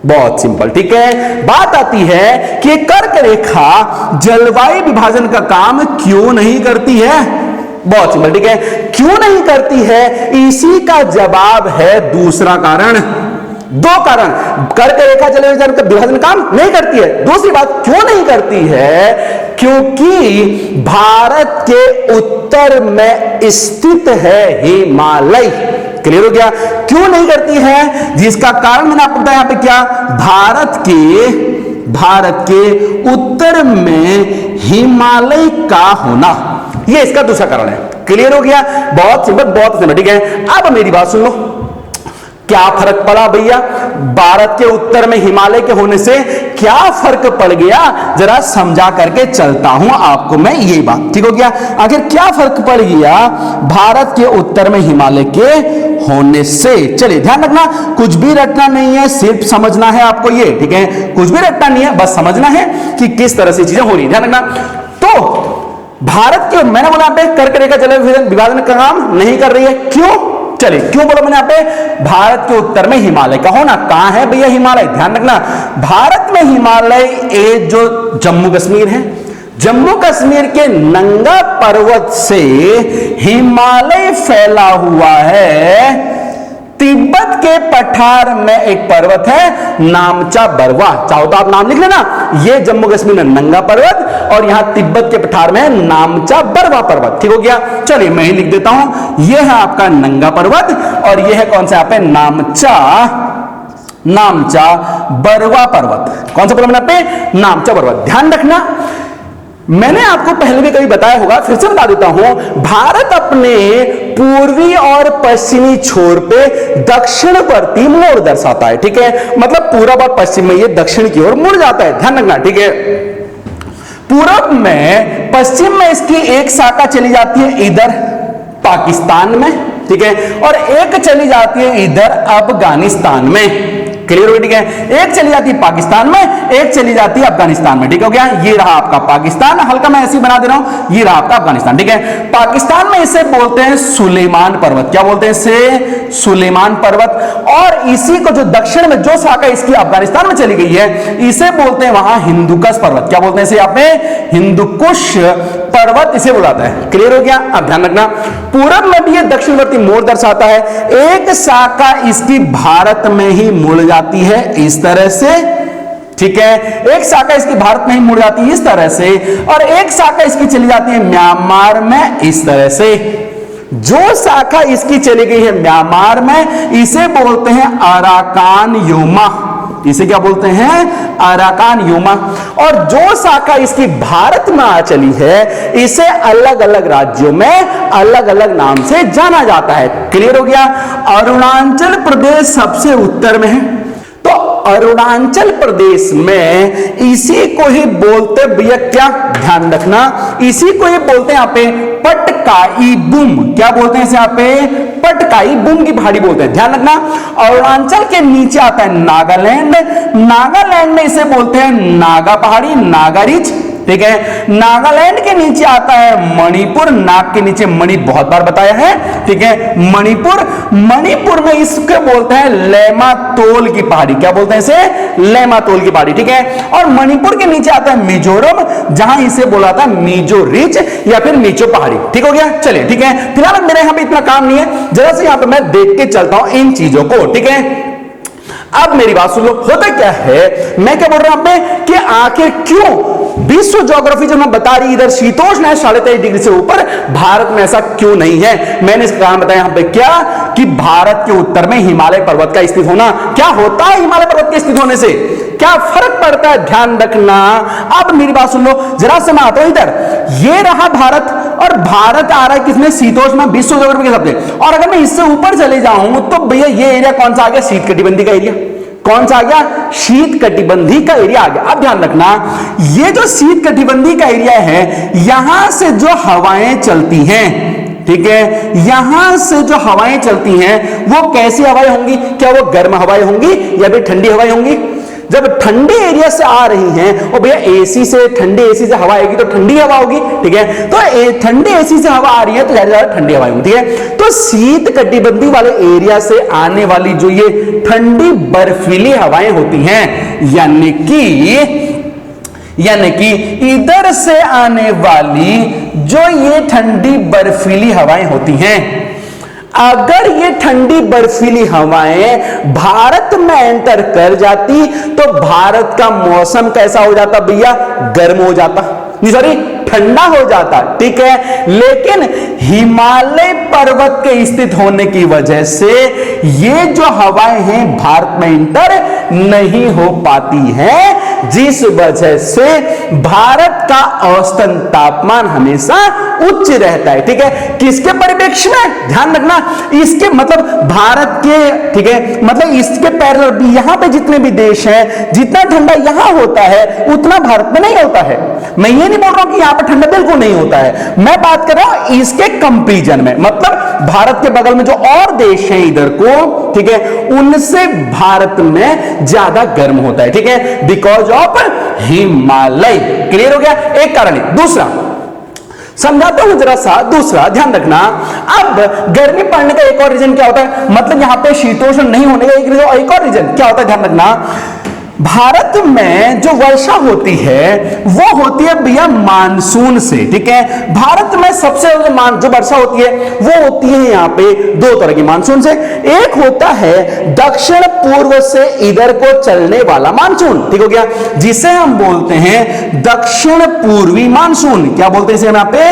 बहुत सिंपल, ठीक है। बात आती है कि कर्क रेखा जलवायु विभाजन का काम क्यों नहीं करती है? बहुत सिंपल, ठीक है। क्यों नहीं करती है, इसी का जवाब है दूसरा कारण। दो कारण, कर्क रेखा जलवायु विभाजन काम नहीं करती है। दूसरी बात, क्यों नहीं करती है? क्योंकि भारत के उत्तर में स्थित है हिमालय। क्लियर हो गया? क्यों नहीं करती है, जिसका कारण मैंने आपको बताया। यहां पे क्या, भारत के उत्तर में हिमालय का होना, यह इसका दूसरा कारण है। क्लियर हो गया? बहुत सिंपल, बहुत सिंपल, ठीक है। अब मेरी बात सुन लो, क्या फर्क पड़ा भैया? भारत के उत्तर में हिमालय के होने से क्या फर्क पड़ गया, जरा समझा करके चलता हूं आपको मैं ये बात, ठीक हो गया। आखिर क्या फर्क पड़ गया भारत के उत्तर में हिमालय के होने से? चलिए ध्यान रखना, कुछ भी रटना नहीं है, सिर्फ समझना है आपको ये, ठीक है। कुछ भी रटना नहीं है, बस समझना है कि किस तरह से चीजें हो रही है, ध्यान रखना। तो भारत के, मैंने बोला पे कर्क रेखा जलवायु विभाजन का काम नहीं कर रही है, क्यों? चलिए क्यों बोला मैंने यहां पे? भारत के उत्तर में हिमालय का होना। कहां है भैया हिमालय? ध्यान रखना, भारत में हिमालय ये जो जम्मू कश्मीर है, जम्मू कश्मीर के नंगा पर्वत से हिमालय फैला हुआ है। तिब्बत के पठार में एक पर्वत है नामचा बरवा, चाहो तो आप नाम लिख लेना। ये जम्मू कश्मीर में नंगा पर्वत और यहां तिब्बत के पठार में नामचा बरवा पर्वत, ठीक हो गया। चलिए मैं ही लिख देता हूं, यह है आपका नंगा पर्वत और यह है कौन सा यहाँ पे, नामचा बरवा पर्वत। कौन सा बोला मैंने पे? नामचा पर्वत। ध्यान रखना, मैंने आपको पहले भी कभी बताया होगा, फिर से बता देता हूं, भारत अपने पूर्वी और पश्चिमी छोर पे दक्षिणवर्ती मोड़ दर्शाता है, ठीक है। मतलब पूरब और पश्चिम में ये दक्षिण की ओर मुड़ जाता है, ध्यान रखना, ठीक है। पूरब में, पश्चिम में इसकी एक शाखा चली जाती है इधर पाकिस्तान में, ठीक है, और एक चली जाती है इधर अफगानिस्तान में। क्लियर हो, ठीक है। एक चली जाती है पाकिस्तान में, एक चली जाती है अफगानिस्तान में, ठीक हो गया। ये रहा आपका पाकिस्तान, हल्का मैं ऐसे ही बना दे रहा हूं, ये रहा आपका अफगानिस्तान, ठीक है। पाकिस्तान में इसे बोलते हैं सुलेमान पर्वत, क्या बोलते हैं इसे? सुलेमान पर्वत। और इसी को जो दक्षिण में जो शाखा इसकी अफगानिस्तान में चली गई है, इसे बोलते हैं वहां हिंदुकुश पर्वत, क्या बोलते हैं इसे? यहाँ पे हिंदुकुश पर्वत इसे बुलाता है। क्लियर हो गया? अब ध्यान रखना, पूरब में भी ये दक्षिणवर्ती मोड़ दर्शाता है। एक शाखा इसकी भारत में ही मुड़ जाती है इस तरह से, ठीक है। एक शाखा इसकी भारत में ही मुड़ जाती है इस तरह से, और एक शाखा इसकी चली जाती है म्यांमार में इस तरह से। जो शाखा इसकी चली गई है म्यांमार में, इसे बोलते हैं अराकान योमा, इसे क्या बोलते हैं? Arakan Yoma. और जो शाखा इसकी भारत में आ चली है, इसे अलग अलग राज्यों में अलग अलग नाम से जाना जाता है। क्लियर हो गया? अरुणाचल प्रदेश सबसे उत्तर में है, तो अरुणाचल प्रदेश में इसी को ही बोलते भैया, क्या ध्यान रखना, इसी को ही बोलते हैं यहाँ पे पटकाई बुम, क्या बोलते हैं इसे यहाँ पे? पटकाई बुम की पहाड़ी बोलते हैं। ध्यान रखना, अरुणाचल के नीचे आता है नागालैंड, नागालैंड में इसे बोलते हैं नागा पहाड़ी, नागा रिज, ठीक है। नागालैंड के नीचे आता है मणिपुर, नाग के नीचे मणि बहुत बार बताया है, ठीक है। मणिपुर, मणिपुर में इसके बोलते हैं लेमातोल की पहाड़ी, क्या बोलते हैं इसे? लेमातोल की पहाड़ी, ठीक है। और मणिपुर के नीचे आता है मिजोरम, जहां इसे बोला था मिजो रिज या फिर मिजो पहाड़ी, ठीक हो गया। चलिए, ठीक है। फिलहाल मेरे यहां पे इतना काम नहीं है, जरा से यहां पे मैं देख के चलता हूं इन चीजों को, ठीक है। अब मेरी बात सुन लो, होता क्या है, मैं क्या बोल रहा हूं कि आखिर क्यों विश्व ज्योग्राफी जो मैं बता रही, इधर शीतोष्ण है 23.5 डिग्री से ऊपर, भारत में ऐसा क्यों नहीं है? मैंने इसका कारण बताया यहां पे, क्या कि भारत के उत्तर में हिमालय पर्वत का स्थित होना। क्या होता है हिमालय पर्वत के स्थित होने से, क्या फर्क पड़ता है? ध्यान रखना। अब मेरी बात सुन लो, जरा से मैं आता हूं इधर, ये रहा भारत, और भारत आ रहा है किसमें? शीतोष्ण विश्व ज्योग्राफी के हिसाब से। और अगर मैं इससे ऊपर चले जाऊं तो भैया ये एरिया कौन सा आ गया? शीत कटिबंधी का एरिया। कौन सा आ गया? शीत कटिबंधी का एरिया आ गया। अब ध्यान रखना, ये जो शीत कटिबंधी का एरिया है, यहां से जो हवाएं चलती हैं, ठीक है, यहां से जो हवाएं चलती हैं वो कैसी हवाएं होंगी? क्या वो गर्म हवाएं होंगी या फिर ठंडी हवाएं होंगी? जब ठंडे एरिया से आ रही हैं, और भैया एसी से, ठंडे एसी से हवा आएगी तो ठंडी हवा होगी, ठीक है। तो ठंडे एसी से हवा आ रही है तो ज्यादा ठंडी हवा होगी, ठीक है। तो शीत कटिबंधी वाले एरिया से आने वाली जो ये ठंडी बर्फीली हवाएं होती हैं, यानी कि इधर से आने वाली जो ये ठंडी बर्फीली हवाएं होती हैं, अगर ये ठंडी बर्फीली हवाएं भारत में एंटर कर जाती तो भारत का मौसम कैसा हो जाता भैया? गर्म हो जाता, नहीं सॉरी ठंडा हो जाता, ठीक है। लेकिन हिमालय पर्वत के स्थित होने की वजह से ये जो हवाएं हैं भारत में इंटर नहीं हो पाती हैं, जिस वजह से भारत का औसतन तापमान हमेशा उच्च रहता है, ठीक है। किसके परिप्रेक्ष्य में? ध्यान रखना, इसके मतलब भारत के, ठीक है, मतलब इसके पैरेलल यहां पे जितने भी देश हैं, जितना ठंडा यहां होता है उतना भारत में नहीं होता है। मैं ये नहीं बोल रहा हूं कि यहां पर ठंडा बिल्कुल नहीं होता है, मैं बात कर रहा हूं इसके कंपैरिजन में, मतलब भारत के बगल में जो और देश हैं इधर को, ठीक है, उनसे भारत में ज्यादा गर्म होता है, ठीक है, बिकॉज ऑफ हिमालय। क्लियर हो गया? एक कारण है। दूसरा समझाता हूं जरा सा, दूसरा ध्यान रखना। अब गर्मी पड़ने का एक और रीजन क्या होता है, मतलब यहां पे शीतोष्ण नहीं होने का एक और रीजन क्या होता है, ध्यान रखना। भारत में जो वर्षा होती है वो होती है भैया मानसून से, ठीक है। भारत में सबसे जो वर्षा होती है वो होती है यहाँ पे दो तरह की मानसून से। एक होता है दक्षिण पूर्व से इधर को चलने वाला मानसून, ठीक हो गया, जिसे हम बोलते हैं दक्षिण पूर्वी मानसून। क्या बोलते हैं इसे यहाँ पे?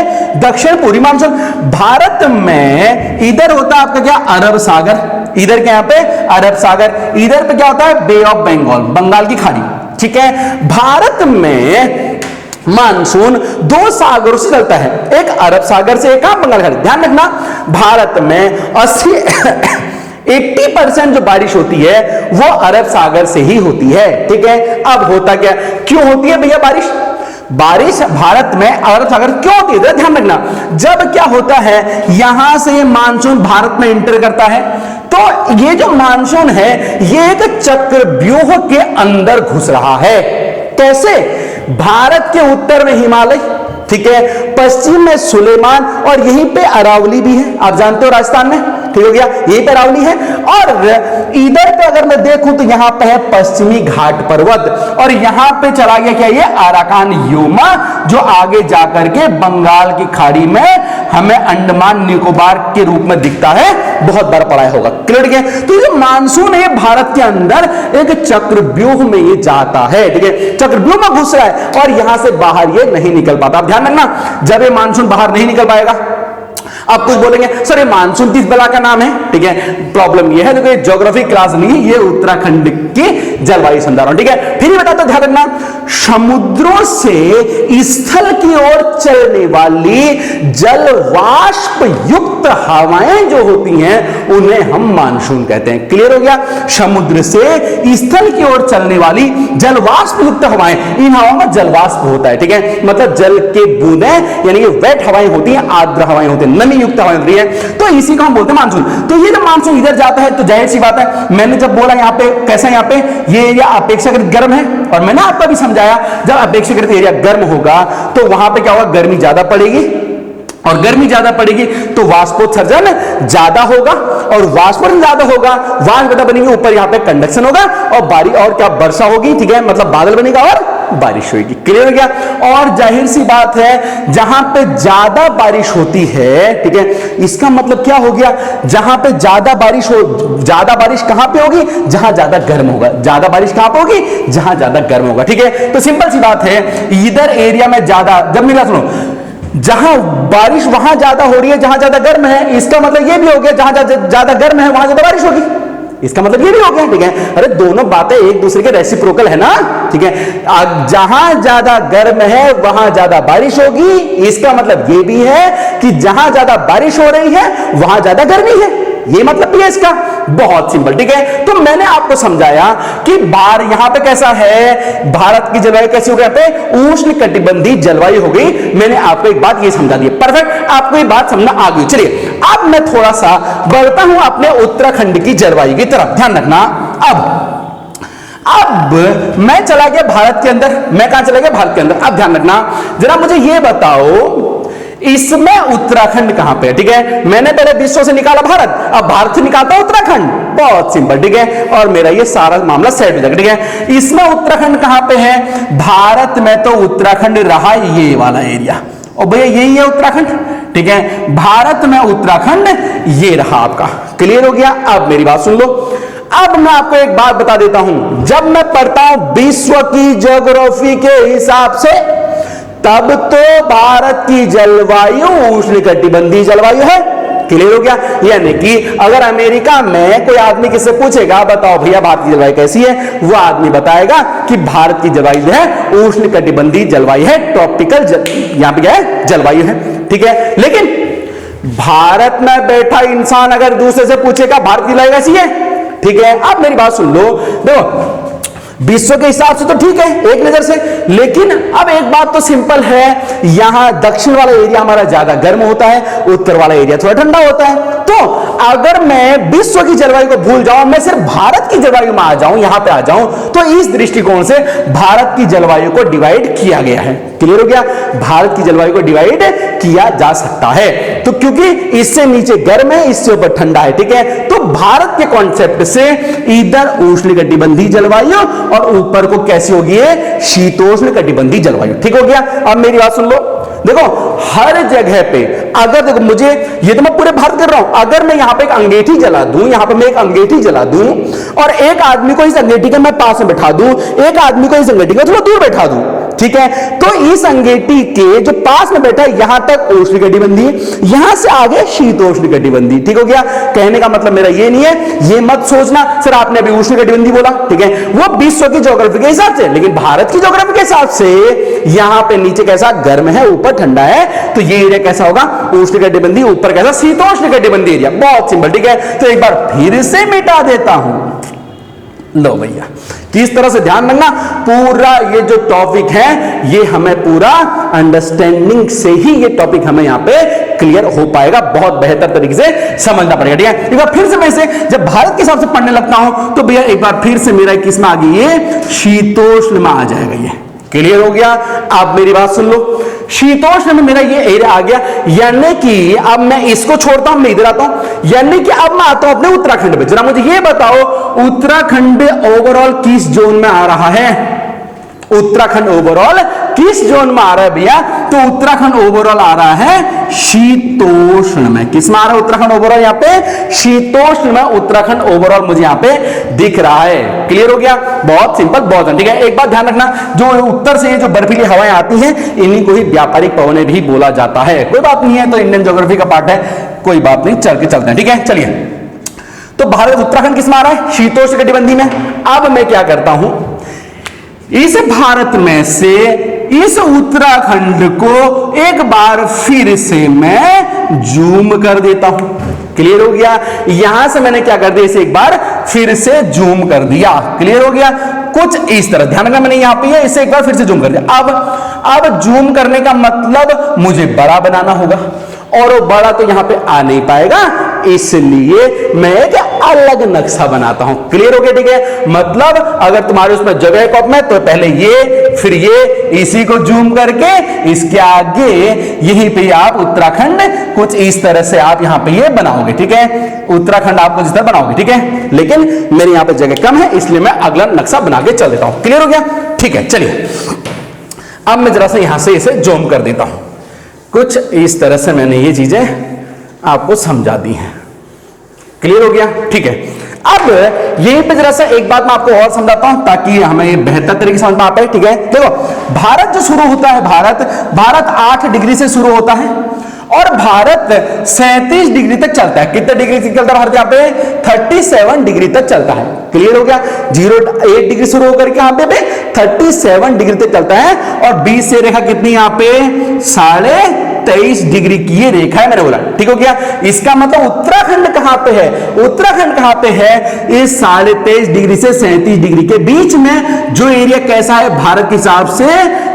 दक्षिण पूर्वी मानसून। भारत में इधर होता है आपका क्या? अरब सागर। इधर के यहाँ पे अरब सागर, इधर पे क्या होता है? बे ऑफ बंगाल, बंगाल की खाड़ी, ठीक है। भारत में मानसून दो सागरों से चलता है, एक अरब सागर से, एक बंगाल खाड़ी। ध्यान रखना, भारत में 80% जो बारिश होती है वो अरब सागर से ही होती है, ठीक है। अब होता क्या, क्यों होती है भैया बारिश? बारिश भारत में अरब सागर क्यों होती है, ध्यान रखना। जब क्या होता है, यहां से ये मानसून भारत में इंटर करता है, तो ये जो मानसून है ये एक चक्रव्यूह के अंदर घुस रहा है। कैसे? भारत के उत्तर में हिमालय, ठीक है, पश्चिम में सुलेमान और यहीं पे अरावली भी है, आप जानते हो राजस्थान में, ठीक हो गया, यहीं पे अरावली है। और इधर पे अगर मैं देखूं तो यहां पे है पश्चिमी घाट पर्वत, और यहां पे चला गया क्या, ये अराकान यूमा, जो आगे जाकर के बंगाल की खाड़ी में हमें अंडमान निकोबार के रूप में दिखता है, बहुत बार पढ़ाया होगा, क्लियर है। तो ये मानसून है भारत के अंदर एक चक्रव्यूह में ये जाता है, ठीक है, चक्रव्यूह में घुस रहा है और यहां से बाहर ये नहीं निकल पाता। आप ध्यान रखना, जब ये मानसून बाहर नहीं निकल पाएगा, आप कुछ बोलेंगे सर ये मानसून किस बला का नाम है, ठीक है, प्रॉब्लम ये है, देखो ये ज्योग्राफी क्लास नहीं है, ये उत्तराखंड की जलवायु समझा रहा हूं, ठीक है। फिर बताता, ध्यान रखना, समुद्रों से स्थल की ओर चलने वाली जलवाष्प युक्त हवाएं जो होती हैं उन्हें हम मानसून कहते हैं, क्लियर हो गया। समुद्र से स्थल की ओर चलने वाली जलवाष्प युक्त हवाएं, इन हवाओं में जलवाष्प होता है, ठीक है, मतलब जल के बूंदें, यानी कि वेट हवाएं होती हैं, आर्द्र हवाएं होती हैं, नमी युक्त हवाएं होती है, तो इसी को हम बोलते हैं मानसून। तो ये जब मानसून इधर जाता है तो जाहिर सी बात है, मैंने जब बोला यहाँ पे कैसा, यहाँ पे ये एरिया अपेक्षाकृत गर्म है, और मैंने आपको भी समझाया जब अपेक्षाकृत एरिया गर्म होगा तो वहां पे क्या होगा, गर्मी ज्यादा पड़ेगी, और गर्मी ज्यादा पड़ेगी तो वाष्पोत्सर्जन ज्यादा होगा, और वाष्पोत्सर्जन ज्यादा होगा, वाष्प ज्यादा बनेंगे, ऊपर यहाँ पे कंडक्शन होगा और बारिश और क्या वर्षा होगी, ठीक है, मतलब बादल बनेगा और बारिश होगी, क्लियर हो गया। और जाहिर सी बात है जहां पे ज्यादा बारिश होती है, ठीक है, इसका मतलब क्या हो गया, जहां पे ज्यादा बारिश हो, ज्यादा बारिश कहां पे होगी, जहां ज्यादा गर्म होगा, ज्यादा बारिश कहां पे होगी, जहां ज्यादा गर्म होगा, ठीक है। तो सिंपल सी बात है, इधर एरिया में ज्यादा, जब मेरा सुनो, जहां बारिश वहां ज्यादा हो रही है जहां ज्यादा गर्म है, इसका मतलब यह भी हो गया जहां ज्यादा गर्म है वहां ज्यादा बारिश होगी, इसका मतलब ये भी हो गया, ठीक है। अरे दोनों बातें एक दूसरे के रेसिप्रोकल है ना, ठीक है। जहां ज्यादा गर्म है वहां ज्यादा बारिश होगी, इसका मतलब ये भी है कि जहां ज्यादा बारिश हो रही है वहां ज्यादा गर्मी है, ये मतलब भी है इसका, बहुत सिंपल, ठीक है। तो मैंने आपको समझाया कि बाहर यहां पे कैसा है, भारत की जलवायु कैसी हो गई, यहाँ पे उष्ण कटिबंधीय जलवायु हो गई। मैंने आपको एक बात ये समझा दी, परफेक्ट, आपको ये बात समझना आ गई। चलिए अब मैं थोड़ा सा बढ़ता हूं अपने उत्तराखंड की जलवायु की तरफ, ध्यान रखना। अब मैं चला गया भारत के अंदर, मैं कहां चला गया, भारत के अंदर। अब ध्यान रखना, जरा मुझे ये बताओ इसमें उत्तराखंड कहां पे है, ठीक है। मैंने पहले विश्व से निकाला भारत, अब भारत से निकालता हूं उत्तराखंड, बहुत सिंपल, ठीक है, और मेरा ये सारा मामला सेट हो जाएगा, ठीक है। इसमें उत्तराखंड कहां पे है, भारत में तो उत्तराखंड रहा ये वाला एरिया, और भैया यही है उत्तराखंड, ठीक है, भारत में उत्तराखंड ये रहा आपका, क्लियर हो गया। अब मेरी बात सुन लो, अब मैं आपको एक बात बता देता हूं, जब मैं पढ़ता हूं विश्व की ज्योग्राफी के हिसाब से, तब तो भारत की जलवायु उष्णकटिबंधीय जलवायु है, क्लियर हो गया। यानी कि अगर अमेरिका में कोई आदमी किससे पूछेगा बताओ भैया भारत की जलवायु कैसी है, वो आदमी बताएगा कि भारत की जलवायु जो है उष्णकटिबंधीय जलवायु है, ट्रॉपिकल यहां पे क्या है, जलवायु है, ठीक है। लेकिन भारत में बैठा इंसान अगर दूसरे से पूछेगा भारत की जलवायु कैसी है, ठीक है। अब मेरी बात सुन लो, देखो विश्व के हिसाब से तो ठीक है एक नजर से, लेकिन अब एक बात तो सिंपल है, यहां दक्षिण वाला एरिया हमारा ज्यादा गर्म होता है, उत्तर वाला एरिया थोड़ा ठंडा होता है। तो अगर मैं विश्व की जलवायु को भूल जाऊं, मैं सिर्फ भारत की जलवायु में आ जाऊं, यहां पे आ जाऊं, तो इस दृष्टिकोण से भारत की जलवायु को डिवाइड किया गया है, क्लियर हो गया। भारत की जलवायु को डिवाइड किया जा सकता है, तो क्योंकि इससे नीचे गर्म है, इससे ऊपर ठंडा है, ठीक है। तो भारत के कॉन्सेप्ट से इधर उष्णकटिबंधीय जलवायु और ऊपर को कैसी होगी, शीतोष्ण कटिबंधीय जलवायु, ठीक हो गया। अब मेरी बात सुन लो, देखो हर जगह पे अगर देखो मुझे ये तो मैं पूरे भारत कर रहा हूं, अगर मैं यहां पे एक अंगीठी जला दूं, यहां पे मैं एक अंगीठी जला दूं और एक आदमी को इस अंगीठी के मैं पास में बैठा दूं, एक आदमी को इस अंगीठी को थोड़ा दूर बैठा दूं, ठीक है, तो इस अंगीठी के जो पास में बैठा है यहां तक उष्णकटिबंधीय, यहां से आगे शीतोष्णकटिबंधीय, ठीक हो गया। कहने का मतलब मेरा ये नहीं है, ये मत सोचना सर आपने अभी उष्णकटिबंधीय बोला, ठीक है, वो विश्व की ज्योग्राफी के हिसाब से, लेकिन भारत की ज्योग्राफी के हिसाब से यहां पे नीचे कैसा गर्म है, ऊपर ठंडा है, तो ये एरिया कैसा होगा, उष्णकटिबंधीय, ऊपर कैसा शीतोष्णकटिबंधीय एरिया, बहुत सिंपल, ठीक है। तो एक बार फिर से मिटा देता हूं, लो भैया, किस तरह से ध्यान रखना, पूरा ये जो टॉपिक है ये हमें पूरा अंडरस्टैंडिंग से ही ये टॉपिक हमें यहां पे क्लियर हो पाएगा, बहुत बेहतर तरीके से समझना पड़ेगा। ठीक है, एक बार फिर से वैसे जब भारत के हिसाब से पढ़ने लगता हूं तो भैया एक बार फिर से मेरा किस में आ गई, ये शीतोष्ण में आ जाएगा। ये क्लियर हो गया? आप मेरी बात सुन लो, शीतोष्ण में मेरा ये एरिया आ गया, यानी कि अब मैं इसको छोड़ता हूं, मैं इधर आता हूं, यानी कि अब मैं आता हूं अपने उत्तराखंड पे। जरा मुझे ये बताओ, उत्तराखंड ओवरऑल किस जोन में आ रहा है? उत्तराखंड ओवरऑल किस जोन में आ रहा है भैया? तो उत्तराखंड ओवरऑल आ रहा है शीतोष्ण में। किस में आ रहा है उत्तराखंड ओवरऑल? यहाँ पे शीतोष्ण में उत्तराखंड ओवरऑल मुझे यहाँ पे दिख रहा है। क्लियर हो गया? बहुत सिंपल, बहुत ठीक है। एक बात ध्यान रखना, जो उत्तर से जो बर्फीली हवाएं आती हैं इन्हीं को ही व्यापारिक पवनें भी बोला जाता है। कोई बात नहीं है, तो इंडियन ज्योग्राफी का पार्ट है, कोई बात नहीं, चल के चलते हैं। ठीक है, चलिए। तो भारत उत्तराखंड किस में आ रहा है? शीतोष्ण कटिबंधी में। अब मैं क्या करता हूं, इस भारत में से इस उत्तराखंड को एक बार फिर से मैं जूम कर देता हूं। क्लियर हो गया? यहां से मैंने क्या कर दिया, इसे एक बार फिर से जूम कर दिया। क्लियर हो गया? कुछ इस तरह, ध्यान रखना मैंने यहां पे है, इसे एक बार फिर से जूम कर दिया। अब जूम करने का मतलब मुझे बड़ा बनाना होगा, और वो बड़ा तो यहां पे आ नहीं पाएगा, इसलिए मैं एक अलग नक्शा बनाता हूं। क्लियर हो गया? ठीक है, मतलब अगर तुम्हारे उसमें जगह कॉप में, तो पहले ये, फिर ये, इसी को जूम करके इसके आगे यहीं पे आप उत्तराखंड कुछ इस तरह से आप यहां पे ये बनाओगे। ठीक है, उत्तराखंड आप कुछ इस तरह बनाओगे। ठीक है, लेकिन मेरे यहां पे जगह कम है, इसलिए मैं अगला नक्शा बना के चल देता हूं। क्लियर हो गया? ठीक है, चलिए अब मैं जरा सा यहां से इसे जूम कर देता हूं। कुछ इस तरह से मैंने ये चीजें आपको समझा दी हैं। क्लियर हो गया? ठीक है, अब यहीं पे जरा सा एक बात मैं आपको और समझाता हूं ताकि हमें बेहतर तरीके से समझ में आ पाए। ठीक है, देखो, भारत जो शुरू होता है, भारत 8 डिग्री से शुरू होता है और भारत 37 डिग्री तक चलता है। कितने डिग्री तक चलता है भारत? यहाँ पे 37 डिग्री तक चलता है। क्लियर हो गया? 08 डिग्री शुरू होकर के यहाँ पे 37 डिग्री तक चलता है, और बीच से रेखा कितनी यहाँ पे 23.5 डिग्री की ये रेखा है, मैंने बोला। ठीक हो गया? इसका मतलब उत्तराखंड कहां पे है? उत्तराखंड कहां पे है? इस 23.5 डिग्री से 37 डिग्री के बीच में जो एरिया कैसा है भारत के हिसाब से?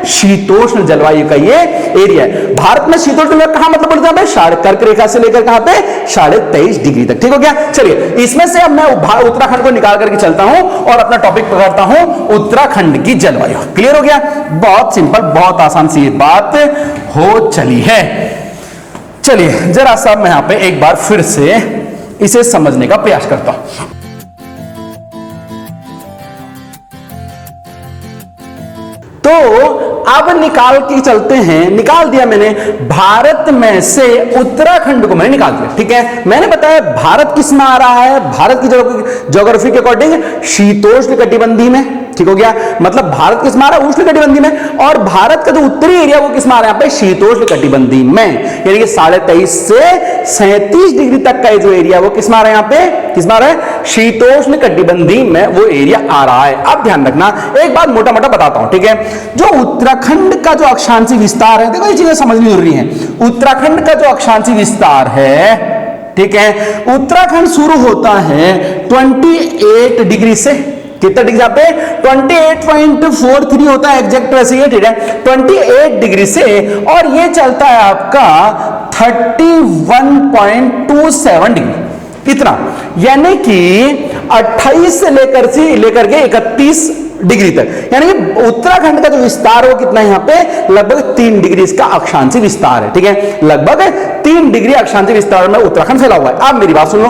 शीतोष्ण जलवायु का ये एरिया है। भारत में शीतोष्ण कहां मतलब बोलते हैं? कर्क रेखा से लेकर कहां पे? 23.5 डिग्री तक। ठीक हो गया? चलिए, इसमें से अब मैं उत्तराखंड को निकाल करके चलता हूं और अपना टॉपिक पकड़ता हूं उत्तराखंड की जलवायु। क्लियर हो गया? बहुत सिंपल, बहुत आसान सी बात हो चली है। चलिए जरा सा मैं यहां पे एक बार फिर से इसे समझने का प्रयास करता हूं। तो अब निकाल के चलते हैं, निकाल दिया मैंने भारत में से उत्तराखंड को मैंने निकाल दिया। ठीक है, मैंने बताया भारत किस में आ रहा है? भारत की ज्योग्राफी के अकॉर्डिंग शीतोष्ण कटिबंधी में। ठीक हो गया? मतलब भारत किस में आ रहा है? उष्ण कटिबंधी में, और भारत का जो उत्तरी एरिया वो किस में आ रहा है? यहाँ पे शीतोष्ण कटिबंधी में, यानी कि 23.5 से 37 डिग्री तक का जो एरिया वो किस में आ रहा है? यहाँ पे किस में आ रहा है? शीतोष्ण कटिबंधी में वो एरिया आ रहा है। अब ध्यान रखना, एक बात मोटा मोटा बताता हूं। ठीक है, जो उत्तराखंड का जो अक्षांशी विस्तार है, देखो ये चीजें समझनी जरूरी है। उत्तराखंड का जो अक्षांशी विस्तार है, ठीक है, उत्तराखंड शुरू होता है 28 डिग्री से। कितना डिग्री? यहाँ पे 28.43 होता है एग्जैक्ट, वैसे ये। ठीक है, 28 डिग्री से, और ये चलता है आपका 31.27 डिग्री, इतना, यानी कि 28 से लेकर के 31 डिग्री तक, यानी कि उत्तराखंड का जो विस्तार हो कितना है? यहाँ पे लगभग 3 डिग्री इसका अक्षांशी विस्तार है। ठीक है, लगभग 3 डिग्री अक्षांशी विस्तार में उत्तराखंड फैला हुआ है। अब मेरी बात सुन लो,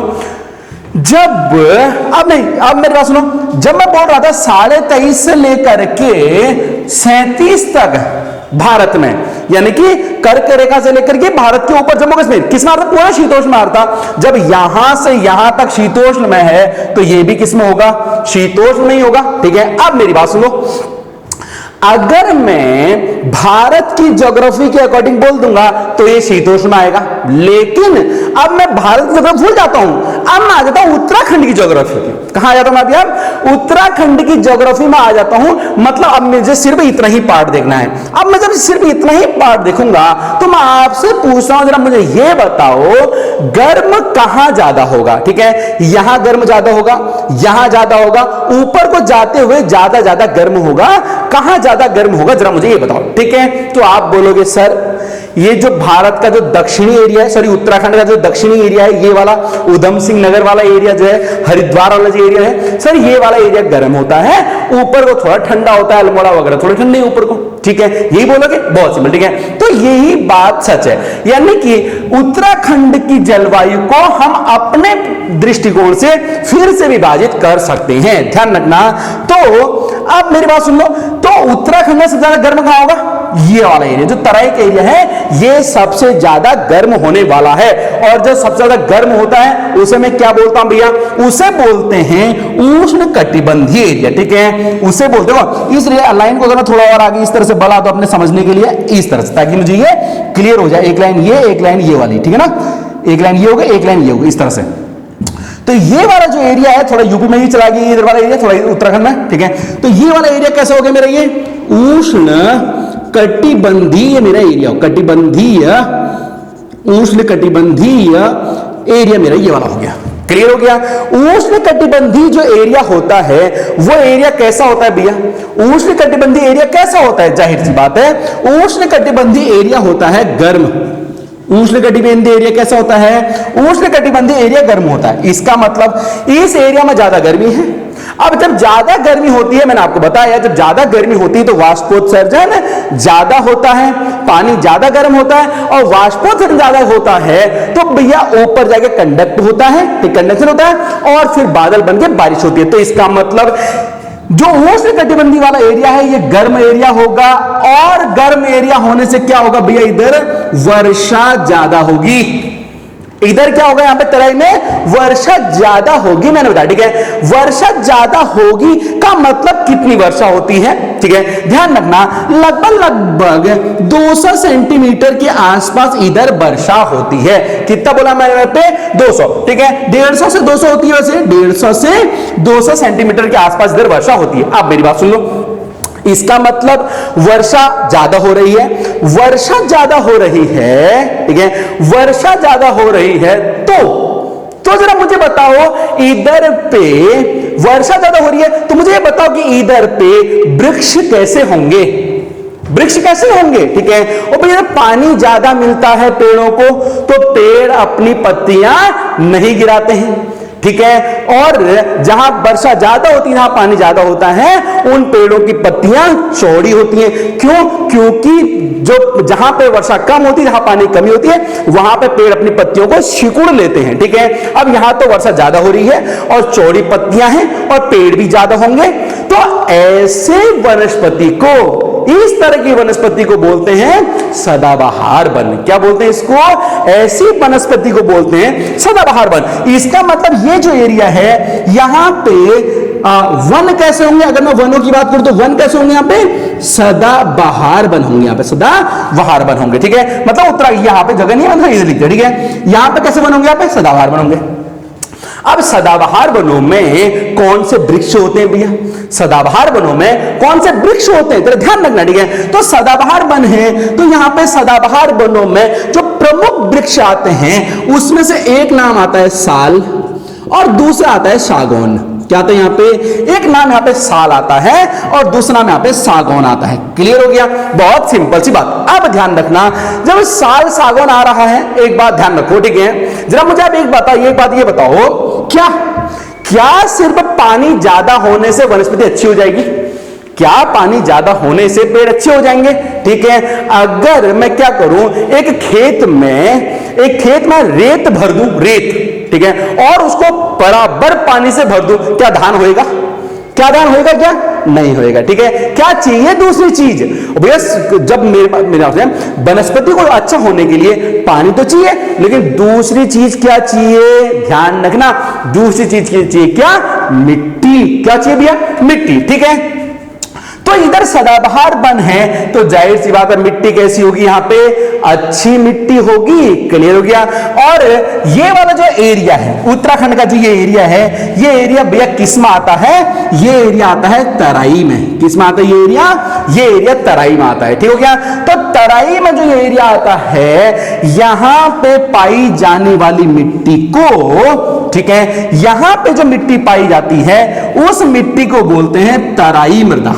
अब मेरी बात सुनो, जब मैं बोल रहा था 23.5 से लेकर के 37 तक भारत में, यानी कि कर्क रेखा से लेकर के भारत के ऊपर जम्मू कश्मीर किस में आ रहा? पूरा शीतोष्ण में आ रहा था। जब यहां से यहां तक शीतोष्ण में है, तो ये भी किस में होगा? शीतोष्ण में ही होगा। ठीक है, अब मेरी बात सुनो, अगर मैं भारत की ज्योग्राफी के अकॉर्डिंग बोल दूंगा तो ये शीतोष्ण में आएगा, लेकिन अब मैं भारत की ज्योग्राफी भूल जाता हूं, अब मैं आ जाता हूं उत्तराखंड की ज्योग्राफी। कहां आ जाता हूं मैं अभी? अब उत्तराखंड की ज्योग्राफी में आ जाता हूं। मतलब अब मुझे सिर्फ इतना ही पार्ट देखना है। अब मैं जब सिर्फ इतना ही पार्ट देखूंगा तो मैं आपसे पूछता हूं, जरा मुझे यह बताओ गर्म कहां ज्यादा होगा? ठीक है, यहां गर्म ज्यादा होगा, यहां ज्यादा होगा, ऊपर को जाते हुए ज्यादा गर्म होगा, कहां ज्यादा गर्म होगा जरा मुझे ये बताओ। ठीक है, तो आप बोलोगे सर ये जो भारत का जो दक्षिणी एरिया है, सॉरी उत्तराखंड का जो दक्षिणी एरिया है, ये वाला उधम सिंह नगर वाला एरिया जो है, हरिद्वार वाला जो एरिया है, सर ये वाला एरिया गर्म होता है, ऊपर को थोड़ा ठंडा होता है, अल्मोड़ा वगैरह थोड़े ठंडे ऊपर को। ठीक है, यही बोलोगे, बहुत सिंपल। ठीक है, तो यही बात सच है, यानी कि उत्तराखंड की जलवायु को हम अपने दृष्टिकोण से फिर से विभाजित कर सकते हैं, ध्यान रखना। तो अब मेरी बात सुन लो, तो उत्तराखंड में सबसे ज्यादा गर्म कहां होगा? ये वाला एरिया जो तराई का एरिया है, ये सबसे ज्यादा गर्म होने वाला है। और जो सबसे ज्यादा गर्म होता है उसे मैं क्या बोलता हूं भैया? उसे बोलते हैं उष्ण कटिबंधीय एरिया। ठीक है, उसे बोलते हो। इस लाइन को अगर मैं थोड़ा और आगे इस तरह से बढ़ा दो अपने समझने के लिए, इस तरह से, ताकि मुझे ये क्लियर हो जाए। एक लाइन ये, एक लाइन ये वाली, ठीक है ना? एक लाइन ये होगा, एक लाइन ये होगा, इस तरह से। तो ये वाला जो एरिया है थोड़ा यूपी में ही चला गया, इधर वाला एरिया थोड़ा उत्तराखंड में। ठीक है, तो ये वाला एरिया कैसा हो गया मेरा? ये उष्ण कटिबंधीय मेरा एरिया, कटिबंधीय, उष्ण कटिबंधीय एरिया मेरा ये वाला हो गया। क्लियर हो गया? उष्ण कटिबंधीय जो एरिया होता है वो एरिया कैसा होता है भैया? उष्ण कटिबंधीय एरिया कैसा होता है? जाहिर सी बात है, उष्ण कटिबंधीय एरिया होता है गर्म। उष्ण कटिबंधीय एरिया कैसा होता है? उष्ण कटिबंधीय एरिया गर्म होता है। इसका मतलब इस एरिया में ज्यादा गर्मी है। अब जब ज्यादा गर्मी होती है, मैंने आपको बताया, जब ज्यादा गर्मी होती है तो वाष्पोत्सर्जन ज्यादा होता है, पानी ज्यादा गर्म होता है, और वाष्पोत्सर्जन ज्यादा होता है तो भैया ऊपर जाके कंडक्ट होता है, कंडक्शन होता है, और फिर बादल बन के बारिश होती है। तो इसका मतलब जो उष्ण कटिबंधीय वाला एरिया है ये गर्म एरिया होगा, और गर्म एरिया होने से क्या होगा भैया? इधर वर्षा ज्यादा होगी। इधर क्या होगा? यहां पे तराई में वर्षा ज्यादा होगी, मैंने बताया। ठीक है, वर्षा ज्यादा होगी का मतलब कितनी वर्षा होती है? ठीक है, ध्यान रखना, लगभग 200 सेंटीमीटर के आसपास इधर वर्षा होती है। कितना बोला मैंने यहाँ पे? 200। ठीक है, 150 से 200 होती है, वैसे 150 से 200 सेंटीमीटर के आसपास इधर वर्षा होती है। अब मेरी बात सुन लो, इसका मतलब वर्षा ज्यादा हो रही है, वर्षा ज्यादा हो रही है। ठीक है, वर्षा ज्यादा हो रही है तो जरा मुझे बताओ, इधर पे वर्षा ज्यादा हो रही है तो मुझे ये बताओ कि इधर पे वृक्ष कैसे होंगे? वृक्ष कैसे होंगे? ठीक है, और भैया पानी ज्यादा मिलता है पेड़ों को तो पेड़ अपनी पत्तियां नहीं गिराते हैं। ठीक है, और जहां वर्षा ज्यादा होती है, जहां पानी ज्यादा होता है, उन पेड़ों की पत्तियां चौड़ी होती हैं। क्यों? क्योंकि जो जहां पे वर्षा कम होती है, जहां पानी कमी होती है, वहां पे पेड़ अपनी पत्तियों को सिकुड़ लेते हैं। ठीक है, अब यहां तो वर्षा ज्यादा हो रही है और चौड़ी पत्तियां हैं और पेड़ भी ज्यादा होंगे, तो ऐसे वनस्पति को, इस तरह की वनस्पति को बोलते हैं सदाबहार वन। क्या बोलते हैं इसको? ऐसी वनस्पति को बोलते हैं सदाबहार वन। इसका मतलब ये जो एरिया है यहां पे वन कैसे होंगे? अगर मैं वनों की बात करूं तो वन कैसे होंगे? यहां पे सदाबहार वन होंगे, यहां पे सदाबहार वन होंगे। ठीक है, मतलब उत्तराखंड यहां पे जगह नहीं है, मतलब इधर लिखते। ठीक है, यहां पे कैसे वन होंगे? यहां पे सदाबहार वन होंगे। अब सदाबहार वनों में कौन से वृक्ष होते हैं भैया? सदाबहार वनों में कौन से वृक्ष होते हैं? तेरा ध्यान रखना। ठीक है, तो सदाबहार वन है तो यहां पे सदाबहार वनों में जो प्रमुख वृक्ष आते हैं उसमें से एक नाम आता है साल और दूसरा आता है सागौन। क्या आता है यहाँ पे? एक नाम यहाँ पे साल आता है और दूसरा नाम यहाँ पे सागौन आता है। क्लियर हो गया? बहुत सिंपल सी बात। अब ध्यान रखना, जब साल सागौन आ रहा है, एक बात ध्यान रखो। ठीक है, जरा मुझे आप एक बात ये बताओ, क्या सिर्फ पानी ज्यादा होने से वनस्पति अच्छी हो जाएगी? क्या पानी ज्यादा होने से पेड़ अच्छे हो जाएंगे? ठीक है, अगर मैं क्या करूं, एक खेत में रेत भर दूं, रेत, ठीक है, और उसको बराबर पानी से भर दूं, क्या धान होएगा? क्या धान होएगा? क्या नहीं होएगा। ठीक है, क्या चाहिए? दूसरी चीज भैया, जब मेरे वनस्पति को अच्छा होने के लिए पानी तो चाहिए, लेकिन दूसरी चीज क्या चाहिए? ध्यान रखना, दूसरी चीज चाहिए क्या? मिट्टी। क्या चाहिए भैया? मिट्टी। ठीक है, तो इधर सदाबहार वन है, तो जाहिर सी बात है मिट्टी कैसी होगी, यहां पे अच्छी मिट्टी होगी। क्लियर हो गया। और ये वाला जो एरिया है उत्तराखंड का, जो ये एरिया है, ये एरिया भैया किस में आता है, ये एरिया आता है तराई में। किस में आता है ये एरिया तराई में आता है। ठीक हो गया। तो तराई में जो ये एरिया आता है, यहां पे पाई जाने वाली मिट्टी को, ठीक है, यहां पे जो मिट्टी पाई जाती है उस मिट्टी को बोलते हैं तराई मृदा।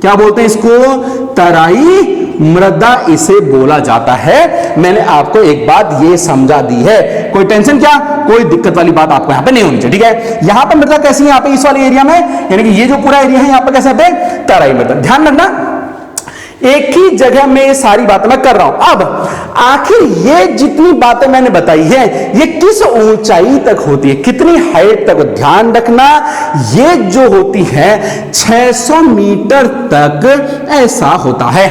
क्या बोलते हैं इसको? तराई मृदा इसे बोला जाता है। मैंने आपको एक बात ये समझा दी है, कोई टेंशन क्या, कोई दिक्कत वाली बात आपको यहां पे नहीं होनी चाहिए। ठीक है। यहां पे मृदा कैसी है, यहां पे इस वाले एरिया में, यानी कि ये जो पूरा एरिया है यहां पे कैसे है, तराई मृदा। ध्यान रखना, एक ही जगह में ये सारी बातें मैं कर रहा हूं। अब आखिर ये जितनी बातें मैंने बताई है ये किस ऊंचाई तक होती है, कितनी हाइट तक, ध्यान रखना ये जो होती है 600 मीटर तक ऐसा होता है।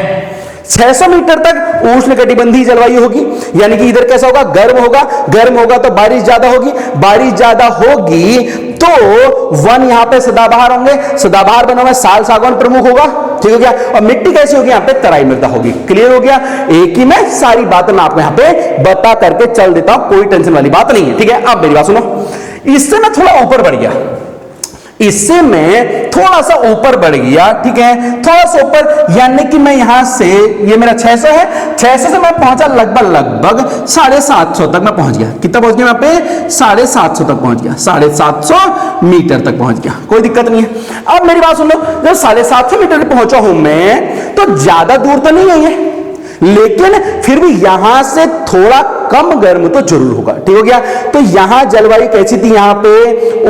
600 मीटर तक उष्णकटिबंधीय जलवायु होगी, यानी कि इधर कैसा होगा, गर्म होगा। गर्म होगा तो बारिश ज्यादा होगी, बारिश ज्यादा होगी तो वन यहां पे सदाबहार होंगे, सदाबहार वनों में साल सागौन प्रमुख होगा। ठीक हो गया। और मिट्टी कैसी होगी, यहां पे तराई मृदा होगी। क्लियर हो गया। एक ही में सारी बातें मैं आपको यहां पे बता करके चल देता हूं, कोई टेंशन वाली बात नहीं है। ठीक है। अब मेरी बात सुनो, इससे मैं थोड़ा ऊपर बढ़ गया, इससे मैं थोड़ा सा ऊपर बढ़ गया। ठीक है, थोड़ा सा ऊपर, यानी कि मैं यहां से, ये मेरा 600 है, 600 से मैं पहुंचा लगभग 750 तक मैं पहुंच गया। कितना पहुंच गया, यहाँ पे 750 तक पहुंच गया, 750 मीटर तक पहुंच गया, कोई दिक्कत नहीं है। अब मेरी बात सुन लो, जब 750 मीटर पे पहुंचा हूं मैं, तो ज्यादा दूर तो नहीं है ये, लेकिन फिर भी यहां से थोड़ा कम गर्म तो जरूर होगा। ठीक हो गया। तो यहां जलवायु कैसी थी, यहां पे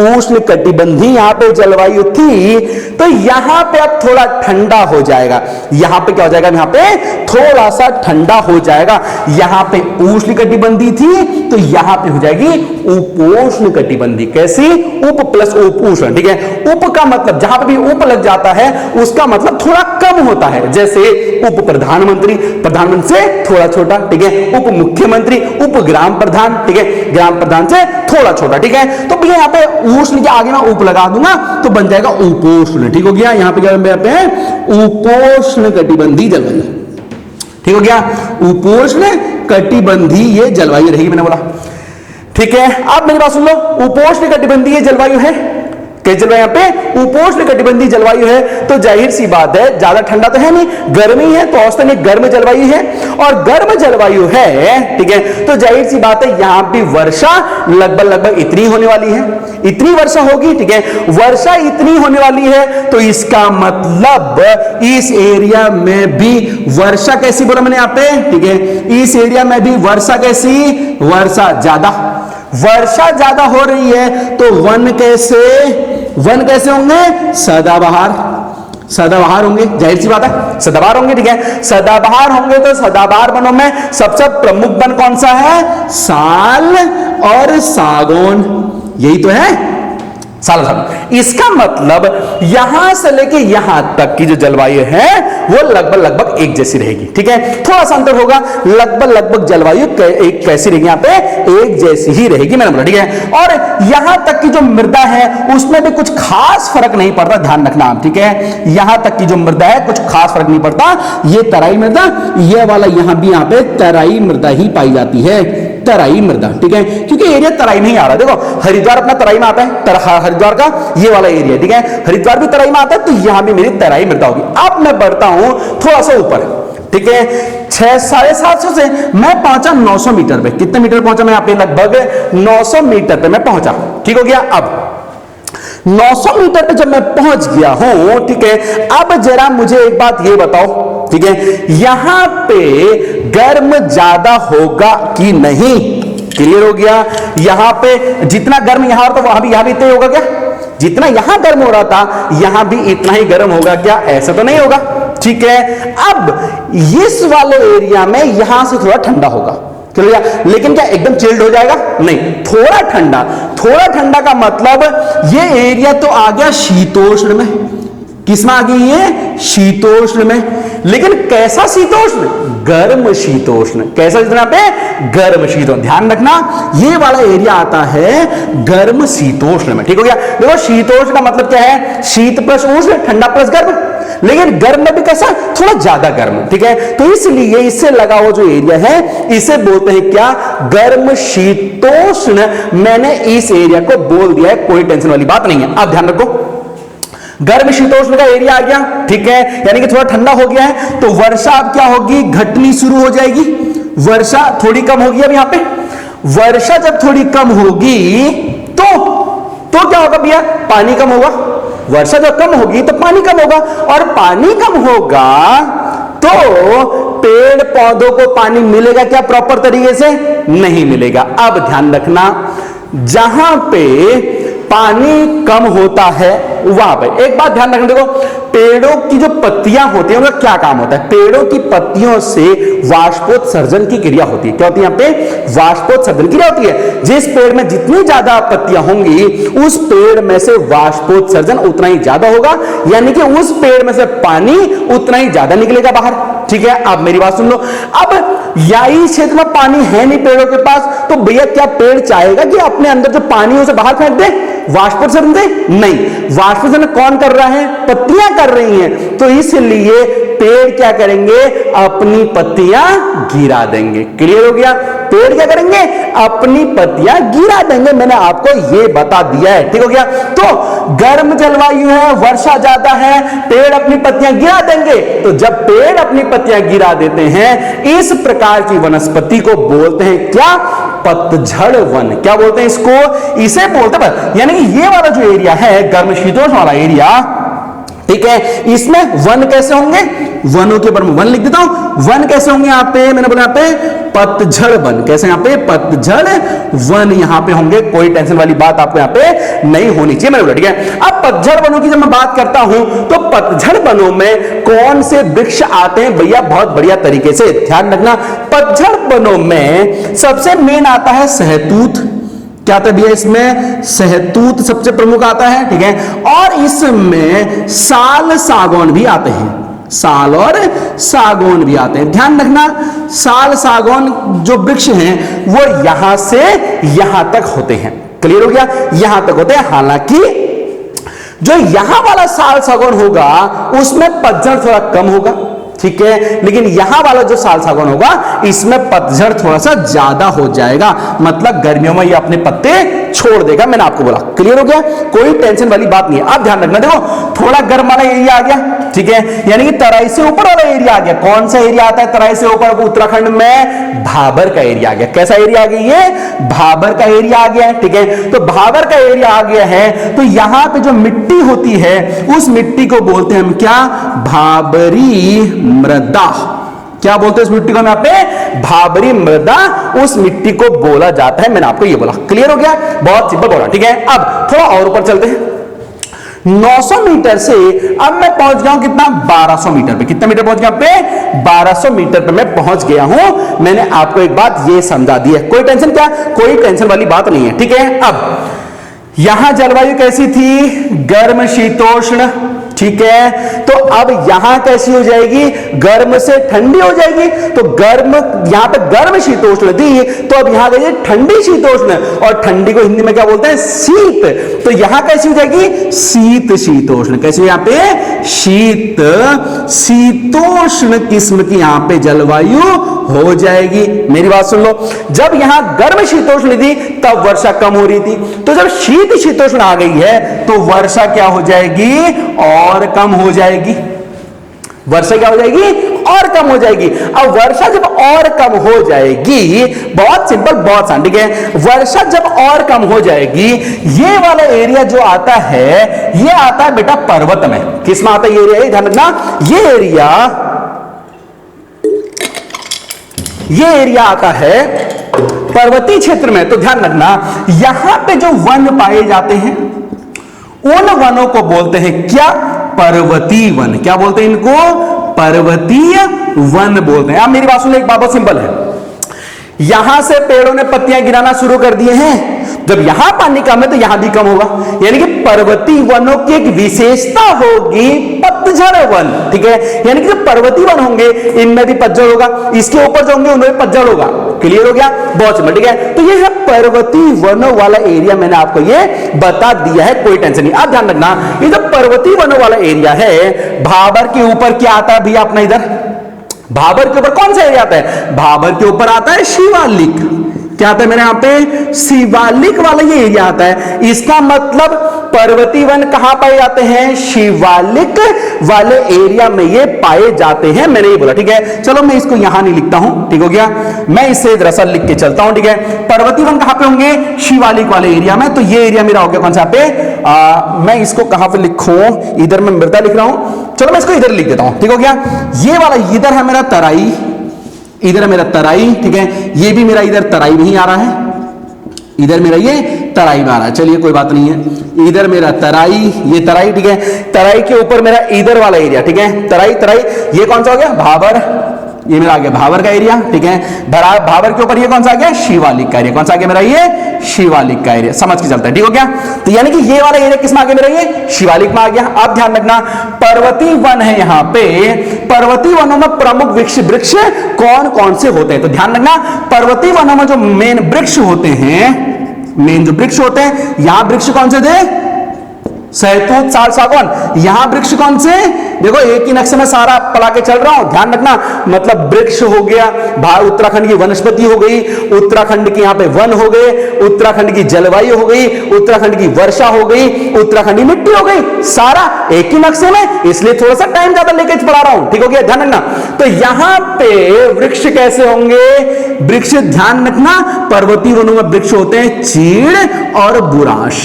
उष्ण कटिबंधीय यहां पे जलवायु थी, तो यहां पे अब थोड़ा ठंडा हो जाएगा। यहां पे क्या हो जाएगा, यहां पे थोड़ा सा ठंडा हो जाएगा। यहां पे उष्ण कटिबंधीय थी तो यहां पे हो जाएगी उपोष्ण कटिबंधीय। कैसी, उप प्लस उपोष्ण। ठीक है। उप का मतलब जहां पे भी उप लग जाता है उसका मतलब थोड़ा कम होता है, जैसे उप प्रधानमंत्री, प्रधानमंत्री से थोड़ा छोटा। ठीक है। उप मुख्यमंत्री, उप ग्राम प्रधान। ठीक है, ग्राम प्रधान से थोड़ा छोटा। ठीक है। तो भैया यहां पे उष्ण के आगे मैं उप लगा दूंगा तो बन जाएगा उपोष्ण। ठीक हो गया। यहां पे क्या है, उपोष्ण कटिबंधीय जलवायु। ठीक हो गया। उपोष्ण कटिबंधीय ये जलवायु रहेगी, मैंने बोला। ठीक है। अब मेरी बात सुन लो, उपोष्ण कटिबंधीय जलवायु है, कैसी जलवायु, यहाँ पे उपोष्ण कटिबंधीय जलवायु है, तो जाहिर सी बात है ज्यादा ठंडा तो है नहीं, गर्मी है, तो औसतन एक गर्म जलवायु है। और गर्म जलवायु है, ठीक है, तो जाहिर सी बात है यहां भी वर्षा लगभग इतनी होने वाली है, इतनी वर्षा होगी। ठीक है। वर्षा इतनी होने वाली है तो इसका मतलब इस एरिया में भी वर्षा कैसी, बोला मैंने यहाँ पे। ठीक है। इस एरिया में भी वर्षा कैसी, वर्षा ज्यादा। वर्षा ज्यादा हो रही है तो वन कैसे होंगे, सदाबहार, सदाबहार होंगे, जाहिर सी बात है सदाबहार होंगे। ठीक है। सदाबहार होंगे तो सदाबहार वनों में सबसे प्रमुख वन कौन सा है, साल और सागौन, यही तो है, साल सागौन। इसका मतलब यहां से लेके यहां तक की जो जलवायु है वो लगभग एक जैसी रहेगी। ठीक है। थोड़ा सा अंतर होगा, लगभग जलवायु एक कैसी रहेगी, यहां पे एक जैसी ही रहेगी, मैंने बोला। ठीक है। और यहां तक की जो मृदा है उसमें भी कुछ खास फर्क नहीं पड़ता, ध्यान रखना आप। ठीक है। यहां तक की जो मृदा है कुछ खास फर्क नहीं पड़ता, ये तराई मृदा, ये वाला यहां भी यहां पे तराई मृदा ही पाई जाती है, तराई मृदा। ठीक है। क्योंकि एरिया तराई में ही आ रहा है, देखो हरिद्वार अपना तराई में आता है, हरिद्वार का ये वाला एरिया। ठीक है। हरिद्वार भी तराई में आता है तो यहां भी मेरी तराई मृदा होगी। अब मैं बढ़ता हूं थोड़ा सा ऊपर। ठीक है। 750 से मैं पहुंचा 900 मीटर पे। कितने मीटर पहुंचा मैं, यहाँ पे लगभग 900 मीटर पे मैं पहुंचा। ठीक हो गया। अब 900 मीटर पे जब मैं पहुंच गया हूं, ठीक है, अब जरा मुझे एक बात ये बताओ, ठीक है, यहां पे गर्म ज्यादा होगा कि नहीं, क्लियर हो गया। यहां पे जितना गर्म यहां तो वहां भी इतना ही होगा क्या, जितना यहां गर्म हो रहा था यहां भी इतना ही गर्म होगा क्या, ऐसा तो नहीं होगा। ठीक है। अब इस वाले एरिया में यहां से थोड़ा ठंडा होगा, लेकिन क्या एकदम चिल्ड हो जाएगा, नहीं, थोड़ा ठंडा। थोड़ा ठंडा का मतलब ये एरिया तो आ गया शीतोष्ण में। किसमें आ गई ये, शीतोष्ण में। लेकिन कैसा शीतोष्ण, गर्म शीतोष्ण। कैसा जितना पे, गर्म शीतोष्ण। ध्यान रखना ये वाला एरिया आता है गर्म शीतोष्ण में। ठीक हो गया। देखो शीतोष्ण का मतलब क्या है, शीत प्लस उष्ण, ठंडा प्लस गर्म। लेकिन गर्म में भी कैसा, थोड़ा ज्यादा गर्म, ठीक है। तो इसलिए इससे लगा हुआ जो एरिया है इसे बोलते हैं क्या, गर्म शीतोष्ण। मैंने इस एरिया को बोल दिया है, कोई टेंशन वाली बात नहीं है। अब ध्यान रखो, गर्म शीतोष्ण का एरिया आ गया, ठीक है, यानी कि थोड़ा ठंडा हो गया है, तो वर्षा अब क्या होगी, घटनी शुरू हो जाएगी। वर्षा थोड़ी कम होगी। अब यहां पे वर्षा जब थोड़ी कम होगी तो क्या होगा भैया, पानी कम होगा। वर्षा जब कम होगी तो पानी कम होगा, और पानी कम होगा तो पेड़ पौधों को पानी मिलेगा क्या प्रॉपर तरीके से, नहीं मिलेगा। अब ध्यान रखना, जहां पे पानी कम होता है वहां पे एक बात ध्यान रखना, देखो पेड़ों की जो पत्तियां होती हैं उनका क्या काम होता है, पेड़ों की पत्तियों से वाष्पोत्सर्जन की क्रिया होती है। क्या होती है यहाँ पे, वाष्पोत्सर्जन क्रिया होती है। जिस पेड़ में जितनी ज्यादा पत्तियां होंगी उस पेड़ में से वाष्पोत्सर्जन उतना ही ज्यादा होगा, यानी कि उस पेड़ में से पानी उतना ही ज्यादा निकलेगा बाहर, ठीक है। अब मेरी बात सुन लो, अब यही क्षेत्र में पानी है नहीं पेड़ों के पास, तो भैया क्या पेड़ चाहेगा कि अपने अंदर जो पानी है उसे बाहर फेंक दे, वाष्पोत्सर्जन दे, नहीं। वाष्पोत्सर्जन कौन कर रहा है, पत्तियां कर रही हैं, तो इसलिए पेड़ क्या करेंगे, अपनी पत्तियां गिरा देंगे। क्लियर हो गया, पेड़ क्या करेंगे, अपनी पत्तियां गिरा देंगे। मैंने आपको ये बता दिया है, ठीक हो गया। तो गर्म जलवायु है, वर्षा ज्यादा है, पेड़ अपनी पत्तियां गिरा देंगे। तो जब पेड़ अपनी पत्तियां गिरा देते हैं, इस प्रकार की वनस्पति को बोलते हैं क्या, पतझड़ वन। क्या बोलते हैं इसको, इसे बोलते हैं, यानी कि ये वाला जो एरिया है गर्म शीतोष्ण वाला एरिया, ठीक है, इसमें वन कैसे होंगे, वनों के ऊपर वन लिख देता हूं। वन कैसे होंगे यहाँ पे, मैंने बोला यहाँ पे पतझड़ वन, कैसे यहाँ पे पतझड़ वन यहाँ पे होंगे। कोई टेंशन वाली बात आपको यहाँ पे नहीं होनी चाहिए, मैंने बोला, ठीक है। अब पतझड़ वनों की जब मैं बात करता हूं तो पतझड़ वनों में कौन से वृक्ष आते हैं भैया, बहुत बढ़िया तरीके से ध्यान रखना। पतझड़ वनों में सबसे मेन आता है सहतूत। क्या आता है भैया, इसमें सहतूत सबसे प्रमुख आता है, ठीक है। और इसमें साल सागौन भी आते हैं, साल और सागौन भी आते हैं। ध्यान रखना, साल सागौन जो वृक्ष हैं वो यहां से यहां तक होते हैं। क्लियर हो गया, यहां तक होते हैं। हालांकि जो यहां वाला साल सागौन होगा उसमें पतझड़ थोड़ा कम होगा, ठीक है, लेकिन यहां वाला जो साल सागौन होगा इसमें पतझड़ थोड़ा सा ज्यादा हो जाएगा, मतलब गर्मियों में ये अपने पत्ते छोड़ देगा। मैंने आपको बोला, क्लियर हो गया, कोई टेंशन वाली बात नहीं है। अब ध्यान रखना, देखो थोड़ा गर्म वाला एरिया आ गया, ठीक है, यानी कि तराई से ऊपर वाला एरिया आ गया। कौन सा एरिया आता है तराई से ऊपर, उत्तराखंड में भाबर का एरिया आ गया। कैसा एरिया आ गया, ये भाबर का एरिया आ गया है, ठीक है। तो भाबर का एरिया आ गया है, तो यहां पे जो मिट्टी होती है उस मिट्टी को बोलते हैं हम क्या, भाबरी मृदा। क्या बोलते हैं इस मिट्टी को हम यहाँ पे, भाबरी मृदा, उस मिट्टी को बोला जाता है। मैंने आपको ये बोला, क्लियर हो गया, बहुत सिंपल बोला, ठीक है। अब थोड़ा और ऊपर चलते हैं, 900 मीटर से अब मैं पहुंच गया हूं कितना, 1200 मीटर पे। कितना मीटर पहुंच गया पे, 1200 मीटर पे मैं पहुंच गया हूं। मैंने आपको एक बात ये समझा दी है, कोई टेंशन, क्या कोई टेंशन वाली बात नहीं है, ठीक है। अब यहां जलवायु कैसी थी, गर्म शीतोष्ण, ठीक है। तो अब यहां कैसी हो जाएगी, गर्म से ठंडी हो जाएगी। तो गर्म, यहां पे गर्म शीतोष्ण थी, तो अब यहां गई ठंडी शीतोष्ण, और ठंडी को हिंदी में क्या बोलते हैं, शीत। तो यहां कैसी हो जाएगी, शीत शीतोष्ण। कैसी यहां पे, शीत शीतोष्ण किस्म की यहां पे जलवायु हो जाएगी। मेरी बात सुन लो, जब यहां गर्म शीतोष्ण थी तब वर्षा कम हो रही थी, तो जब शीत शीतोष्ण आ गई है तो वर्षा क्या हो जाएगी, और कम हो जाएगी। वर्षा क्या हो जाएगी, और कम हो जाएगी। अब वर्षा जब और कम हो जाएगी, बहुत सिंपल, बहुत आसान, ठीक है। वर्षा जब और कम हो जाएगी, ये वाला एरिया जो आता है ये आता है बेटा पर्वत में। किस में आता है ये एरिया, ध्यान रखना, ये एरिया आता है पर्वतीय क्षेत्र में। तो ध्यान रखना, यहां पे जो वन पाए जाते हैं उन वनों को बोलते हैं क्या, पर्वतीय वन। क्या बोलते हैं इनको, पर्वतीय वन बोलते हैं। अब मेरी बात सुन, एक बात बहुत सिंपल है, यहां से पेड़ों ने पत्तियां गिराना शुरू कर दिए हैं, जब यहां पानी कम है तो यहां भी कम होगा, यानी कि पर्वतीय वनों की एक विशेषता होगी पतझड़ वन, ठीक है। यानी कि जो पर्वतीय वन होंगे इनमें भी पतझड़ होगा, इसके ऊपर जो होंगे उनमें भी पतझड़ होगा। क्लियर हो गया, बहुत सिंपल, ठीक है। तो तो ये है पर्वतीय वनों वाला एरिया, मैंने आपको ये बता दिया है, कोई टेंशन नहीं। अब ध्यान रखना, ये जो पर्वतीय वनों वाला एरिया है, भाबर के ऊपर क्या आता है भैया अपना इधर, भाबर के ऊपर कौन सा एरिया आता है, भाबर के ऊपर आता है शिवालिक। क्या आता है मेरे यहां पे, शिवालिक वाला ये एरिया आता है। इसका मतलब पर्वतीय वन कहां पाए जाते हैं, शिवालिक वाले एरिया में ये पाए जाते हैं, मैंने ये बोला। ठीक है, चलो मैं इसको यहां नहीं लिखता हूं, ठीक हो गया, मैं इसे दरअसल लिख के चलता हूं। ठीक है, पर्वतीय वन कहां पे होंगे, शिवालिक वाले एरिया में। तो ये एरिया मेरा हो गया कौन सा पे, मैं इसको कहां पे लिखूं, इधर मैं मृदा लिख रहा हूं, चलो मैं इसको इधर लिख देता हूं। ठीक हो गया, ये वाला इधर है मेरा तराई, इधर है मेरा तराई। ठीक है, ये भी मेरा इधर तराई नहीं आ रहा है, इधर मेरा ये तराई में आ रहा है, चलिए कोई बात नहीं है, इधर मेरा तराई, ये तराई। ठीक है, तराई के ऊपर मेरा इधर वाला एरिया, ठीक है, तराई तराई, ये कौन सा हो गया, भाबर, ये मेरा आ गया भाबर का एरिया। ठीक है, भाबर के ऊपर ये कौन सा आ गया, शिवालिक का एरिया, कौन सा आ गया मेरा ये, शिवालिक का एरिया, समझ के चलता है। ठीक हो गया, तो यानी कि ये वाला एरिया किस में आ गया मेरा, ये शिवालिक में आ गया। अब ध्यान रखना, पर्वतीय वन है यहाँ पे, पर्वतीय वनों में प्रमुख वृक्ष कौन कौन से होते हैं, तो ध्यान रखना, पर्वतीय वनों में जो मेन वृक्ष होते हैं, मेन जो वृक्ष होते हैं, यहां वृक्ष कौन से थे, सहतूत, साल, सागौन। यहां वृक्ष कौन से, देखो एक ही नक्शे में सारा पढ़ा के चल रहा हूं, ध्यान रखना, मतलब वृक्ष हो गया, उत्तराखंड की वनस्पति हो गई, उत्तराखंड के यहां पे वन हो गए, उत्तराखंड की जलवायु हो गई, उत्तराखंड की वर्षा हो गई, उत्तराखंड की मिट्टी हो गई, सारा एक ही नक्शे में, इसलिए थोड़ा सा टाइम ज्यादा लेके पढ़ा रहा हूं। ठीक हो गया, ध्यान रखना। तो यहां पे वृक्ष कैसे होंगे, वृक्ष ध्यान रखना, पर्वतीय वनों में वृक्ष होते हैं चीड़ और बुरांश,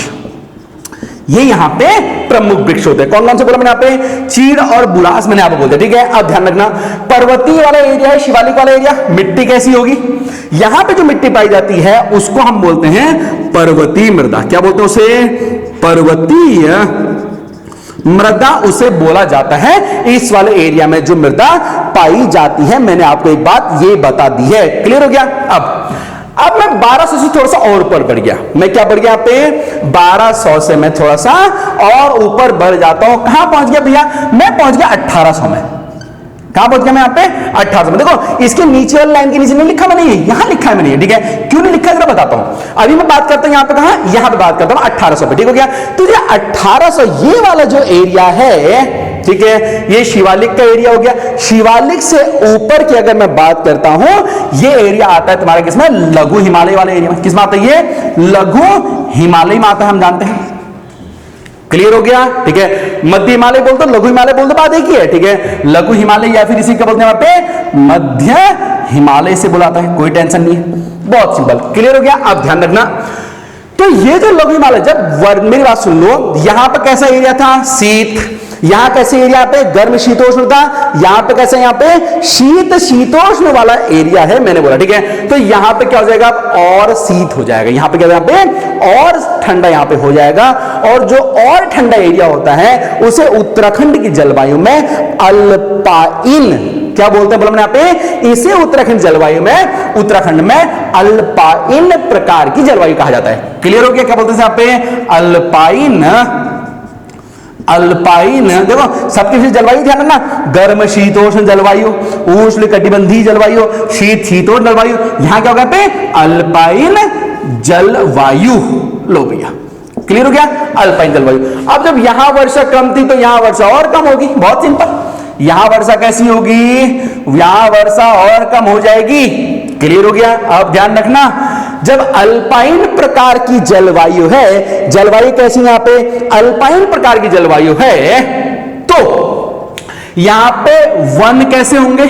ये यहां पे प्रमुख वृक्ष होते हैं। कौन कौन से बोला मैंने यहाँ पे, चीड़ और बुरांश मैंने आपको बोलते। ठीक है, अब ध्यान रखना, पर्वतीय वाला एरिया है, शिवालिक वाला एरिया, मिट्टी कैसी होगी, यहां पे जो मिट्टी पाई जाती है उसको हम बोलते हैं पर्वतीय मृदा। क्या बोलते हैं उसे, पर्वतीय मृदा उसे बोला जाता है। इस वाले एरिया में जो मृदा पाई जाती है, मैंने आपको एक बात ये बता दी है, क्लियर हो गया। अब मैं 1200 से थोड़ा सा और ऊपर बढ़ गया, मैं क्या बढ़ गया यहाँ पे, 1200 से मैं थोड़ा सा और ऊपर बढ़ जाता हूं, कहां पहुंच गया भैया, मैं पहुंच गया 1800 में। कहां पहुंच गया मैं यहाँ पे, 1800 में। देखो इसके नीचे वाली लाइन के नीचे नहीं लिखा मैंने, यहां लिखा है मैंने, ठीक है, क्यों नहीं लिखा है जरा बताता हूं। अभी मैं बात करता हूं यहाँ पे, कहां, यहां पे बात करता हूं 1800 पे। ठीक हो गया, तो ये 1800 ये वाला जो एरिया है, ठीक है, ये शिवालिक का एरिया हो गया। शिवालिक से ऊपर की अगर मैं बात करता हूं, ये एरिया आता है तुम्हारा किसमें, लघु हिमालय वाले एरिया में। किसमें आता है ये, लघु हिमालय में आता है, हम जानते हैं, क्लियर हो गया। ठीक है, मध्य हिमालय बोल दो, लघु हिमालय बोल दो, बात एक ही है। ठीक है, लघु हिमालय या फिर इसी का बोलते हैं वहां पे मध्य हिमालय से बुलाता है, कोई टेंशन नहीं है, बहुत सिंपल, क्लियर हो गया। अब ध्यान रखना, तो ये जो लघु हिमालय, जब मेरी बात सुन लो, यहां पर कैसा एरिया था, शीत, यहां कैसे एरिया पे गर्म शीतोष्ण था, यहां पे कैसे, यहां पे शीत शीतोष्ण वाला एरिया है, मैंने बोला। ठीक है, तो यहां पे क्या हो जाएगा, और शीत हो जाएगा, यहां पे क्या, यहां पे और ठंडा यहां पे हो जाएगा। और जो और ठंडा एरिया होता है उसे उत्तराखंड की जलवायु में अल्पाइन, क्या बोलते हैं बोला मैंने यहाँ पे, इसे उत्तराखंड जलवायु में, उत्तराखंड में अल्पाइन प्रकार की जलवायु कहा जाता है। क्लियर हो गया, क्या बोलते हैं यहाँ पे, अल्पाइन, अल्पाइन। देखो सबकी जलवायु ध्यान रखना, गर्म शीतोष्ण जलवायु, उष्ण कटिबंधीय जलवायु, शीत शीतोष्ण जलवायु, यहां क्या होगा पे, अल्पाइन जलवायु। लो भैया, क्लियर हो गया, अल्पाइन जलवायु। अब जब यहां वर्षा कम थी तो यहां वर्षा और कम होगी, बहुत सिंपल, यहां वर्षा कैसी होगी, यहां वर्षा और कम हो जाएगी, क्लियर हो गया। अब ध्यान रखना, जब अल्पाइन प्रकार की जलवायु है, जलवायु कैसी यहां पे, अल्पाइन प्रकार की जलवायु है, तो यहां पे वन कैसे होंगे,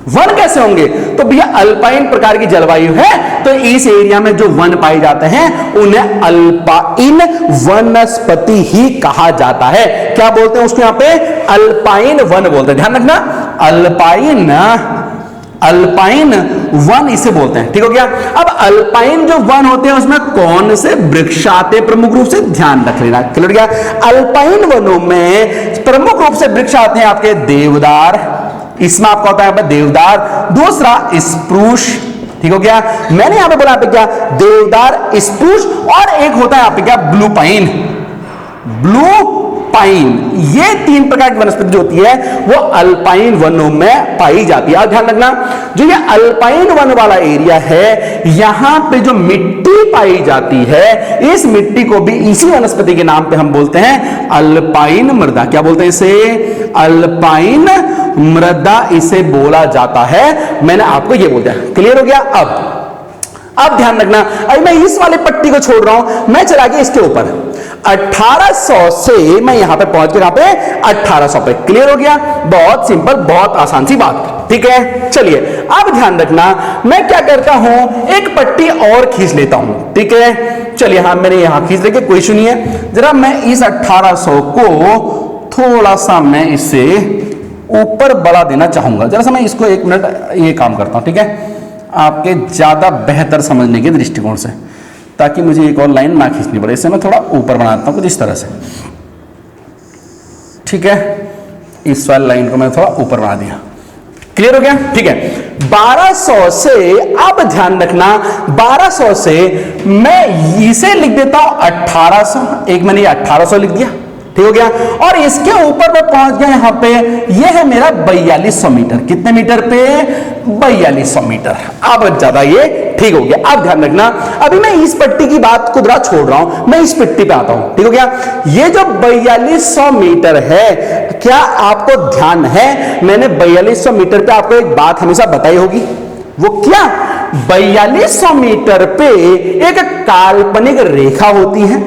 वन कैसे होंगे, तो भैया अल्पाइन प्रकार की जलवायु है, तो इस एरिया में जो वन पाए जाते हैं उन्हें अल्पाइन वनस्पति ही कहा जाता है। क्या बोलते हैं उसको यहां पे, अल्पाइन वन बोलते हैं, ध्यान रखना, अल्पाइन, अल्पाइन वन इसे बोलते हैं। ठीक हो गया। अब अल्पाइन जो वन होते हैं उसमें कौन से वृक्ष आते हैं, प्रमुख रूप से ध्यान रख लेना, क्लियर गया। अल्पाइन वनों में प्रमुख रूप से वृक्ष आते हैं आपके देवदार, इसमें आपका होता है देवदार, दूसरा स्प्रूस, ठीक हो गया, मैंने यहां पे बोला आप क्या, देवदार, स्प्रूस, और एक होता है आप क्या, ब्लू पाइन, ब्लू पाइन, ये 3 प्रकार की वनस्पति जो होती है वो अल्पाइन वनों में पाई जाती है। अब ध्यान रखना, जो ये अल्पाइन वन वाला एरिया है, यहां पे जो मिट्टी पाई जाती है, इस मिट्टी को भी इसी वनस्पति के नाम पे हम बोलते हैं अल्पाइन मृदा। क्या बोलते हैं इसे? अल्पाइन मृदा इसे बोला जाता है। मैंने आपको ये बोल दिया, क्लियर हो गया? अब ध्यान रखना, अभी मैं इस वाले पट्टी को छोड़ रहा हूं, मैं चला गया इसके ऊपर 1800 से मैं यहां पे पहुंच गया, यहां पे 1800 पे। क्लियर हो गया? बहुत सिंपल, बहुत आसान सी बात, ठीक है। चलिए अब ध्यान रखना, मैं क्या करता हूं, एक पट्टी और खींच लेता हूं, ठीक है। चलिए हाँ, मैंने यहां खींच लेके, कोई इशू नहीं है। जरा मैं इस 1800 को थोड़ा सा मैं इससे ऊपर बढ़ा देना चाहूंगा। जरा सा मैं इसको 1 मिनट ये काम करता हूं, ठीक है, आपके ज्यादा बेहतर समझने के दृष्टिकोण से, ताकि मुझे एक और लाइन ना खींचनी पड़े। इससे मैं थोड़ा ऊपर बनाता हूं कुछ इस तरह से, ठीक है। इस वाली लाइन को मैं थोड़ा ऊपर बना दिया। क्लियर हो गया? ठीक है। 1200 से, अब ध्यान रखना, 1200 से मैं इसे लिख देता हूं 1800। एक मैंने ये 1800 लिख दिया, ठीक हो गया। और इसके ऊपर मैं पहुंच गया यहां पे, ये है मेरा 4200 मीटर। कितने मीटर पे? 4200 मीटर। अब ज्यादा ये ठीक हो गया। अब ध्यान रखना, अभी मैं इस पट्टी की बात को जरा छोड़ रहा हूं, मैं इस पट्टी पे आता हूं, ठीक हो गया। ये जो 4200 मीटर है, क्या आपको ध्यान है, मैंने 4200 मीटर पे आपको एक बात हमेशा बताई होगी, वो क्या? 4200 मीटर पे एक काल्पनिक रेखा होती है।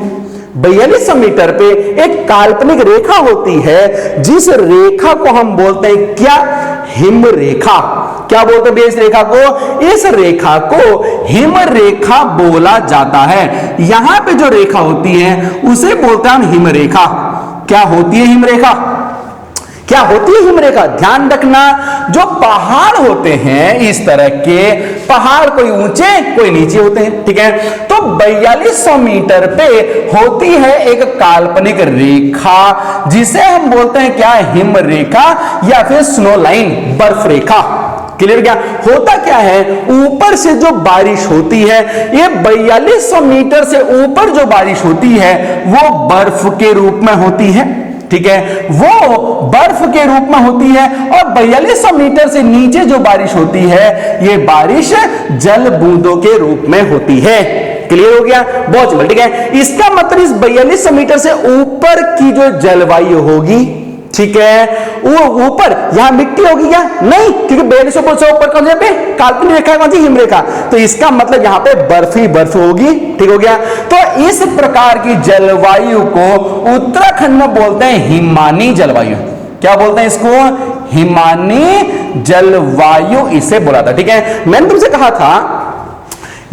4200 मीटर पे एक काल्पनिक रेखा होती है, जिस रेखा को हम बोलते हैं क्या? हिम रेखा। क्या बोलते हैं इस रेखा को? इस रेखा को हिम रेखा बोला जाता है। यहां पे जो रेखा होती है उसे बोलते हैं हम हिम रेखा। क्या होती है हिम रेखा? क्या होती है हिम रेखा? ध्यान रखना, जो पहाड़ होते हैं, इस तरह के पहाड़ कोई ऊंचे कोई नीचे होते हैं, ठीक है। तो 4200 मीटर पे होती है एक काल्पनिक रेखा, जिसे हम बोलते हैं क्या? हिम रेखा या फिर स्नो लाइन, बर्फ रेखा। क्लियर? क्या होता क्या है, ऊपर से जो बारिश होती है, ये 4200 मीटर से ऊपर जो बारिश होती है वो बर्फ के रूप में होती है, ठीक है, वो बर्फ के रूप में होती है। और 4200 मीटर से नीचे जो बारिश होती है, ये बारिश जल बूंदों के रूप में होती है। क्लियर हो गया? बहुत सिंपल, ठीक है। इसका मतलब इस 4200 मीटर से ऊपर की जो जलवायु होगी, ठीक है, वो ऊपर यहां मिट्टी होगी क्या? नहीं, क्योंकि 4200 से ऊपर कौन से काल्पनिक रेखा, कौन सी? हिम रेखा। तो इसका मतलब यहां पे बर्फ ही बर्फ होगी, ठीक हो गया। तो इस प्रकार की जलवायु को उत्तराखंड में बोलते हैं हिमानी जलवायु। क्या बोलते हैं इसको? हिमानी जलवायु इसे बोला था, ठीक है। मैंने तुमसे कहा था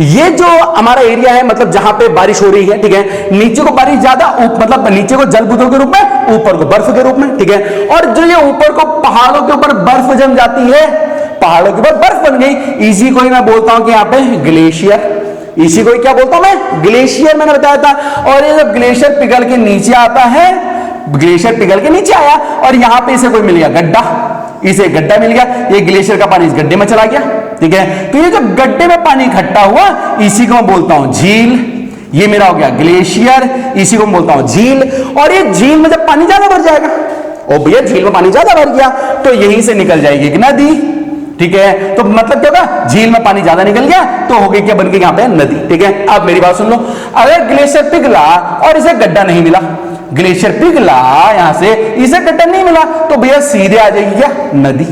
ये जो हमारा एरिया है, मतलब जहां पे बारिश हो रही है, ठीक है, नीचे को बारिश ज्यादा, मतलब नीचे को जल बूंदों के रूप में, ऊपर को बर्फ के रूप में, ठीक है। और जो ये ऊपर को पहाड़ों के ऊपर बर्फ जम जाती है, पहाड़ों के ऊपर बर्फ बन गई, इसी को ही मैं बोलता हूं कि यहां पे ग्लेशियर। इसी को क्या बोलता हूं मैं? ग्लेशियर, मैंने बताया था। और ये जब ग्लेशियर पिघल के नीचे आता है, ग्लेशियर पिघल के नीचे आया और यहां पे इसे कोई मिल गया गड्ढा, इसे गड्ढा मिल गया, ये ग्लेशियर का पानी इस गड्ढे में चला गया, ठीक है। तो ये जो गड्ढे में पानी इकट्ठा हुआ, इसी को मैं बोलता हूं झील। ये मेरा हो गया ग्लेशियर, इसी को मैं बोलता हूं झील। और ये झील में जब पानी ज्यादा भर जाएगा, और भैया झील में पानी ज्यादा भर गया, तो यहीं से निकल जाएगी एक नदी, ठीक है। तो मतलब क्या होगा? झील में पानी ज्यादा निकल गया तो हो गई क्या? बन गई यहां पे नदी, ठीक है। अब मेरी बात सुन लो, अगर ग्लेशियर पिघला और इसे गड्ढा नहीं मिला, ग्लेशियर पिघला यहां से, इसे गड्ढा नहीं मिला, तो भैया सीधे आ जाएगी क्या? नदी।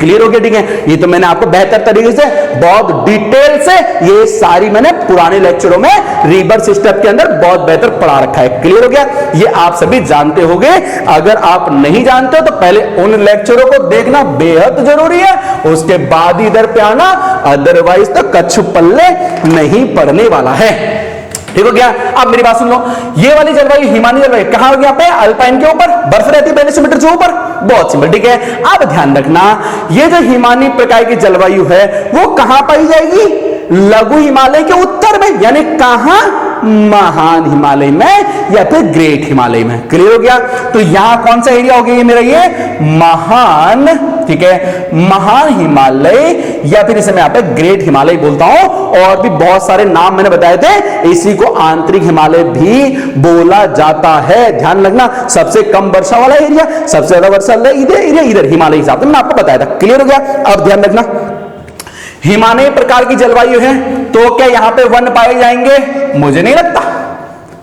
क्लियर हो गया? ठीक है। ये तो मैंने आपको बेहतर तरीके से, बहुत डिटेल से, ये सारी मैंने पुराने लेक्चरों में रिवर सिस्टम के अंदर बहुत बेहतर पढ़ा रखा है। क्लियर हो गया? ये आप सभी जानते होंगे। अगर आप नहीं जानते हो तो पहले उन लेक्चरों को देखना बेहद जरूरी है, उसके बाद ही इधर पे आना, अदरवाइज तो कच्छ पल्ले नहीं पड़ने वाला है। ठीक हो गया? अब मेरी बात सुन लो, ये वाली जलवायु हिमानी जलवायु कहां होगी? यहाँ पे अल्पाइन के ऊपर बर्फ रहती है 4200 मीटर से ऊपर। बहुत सिंपल, ठीक है। अब ध्यान रखना, ये जो हिमानी प्रकार की जलवायु है वो कहां पाई जाएगी? लघु हिमालय के उत्तर में, यानी कहां? महान हिमालय में या फिर ग्रेट हिमालय में। क्लियर हो गया? तो यहां कौन सा एरिया हो गया ये मेरा, ये महान, ठीक है, महान हिमालय या फिर इसे मैं यहां पे ग्रेट हिमालय बोलता हूं। और भी बहुत सारे नाम मैंने बताए थे, इसी को आंतरिक हिमालय भी बोला जाता है। ध्यान रखना, सबसे कम वर्षा वाला एरिया, सबसे ज्यादा वर्षा वाला इधर हिमालय हिसाब से मैंने आपको बताया था। क्लियर हो गया? अब ध्यान रखना, हिमालय प्रकार की जलवायु है, तो क्या यहां पे वन पाए जाएंगे? मुझे नहीं लगता।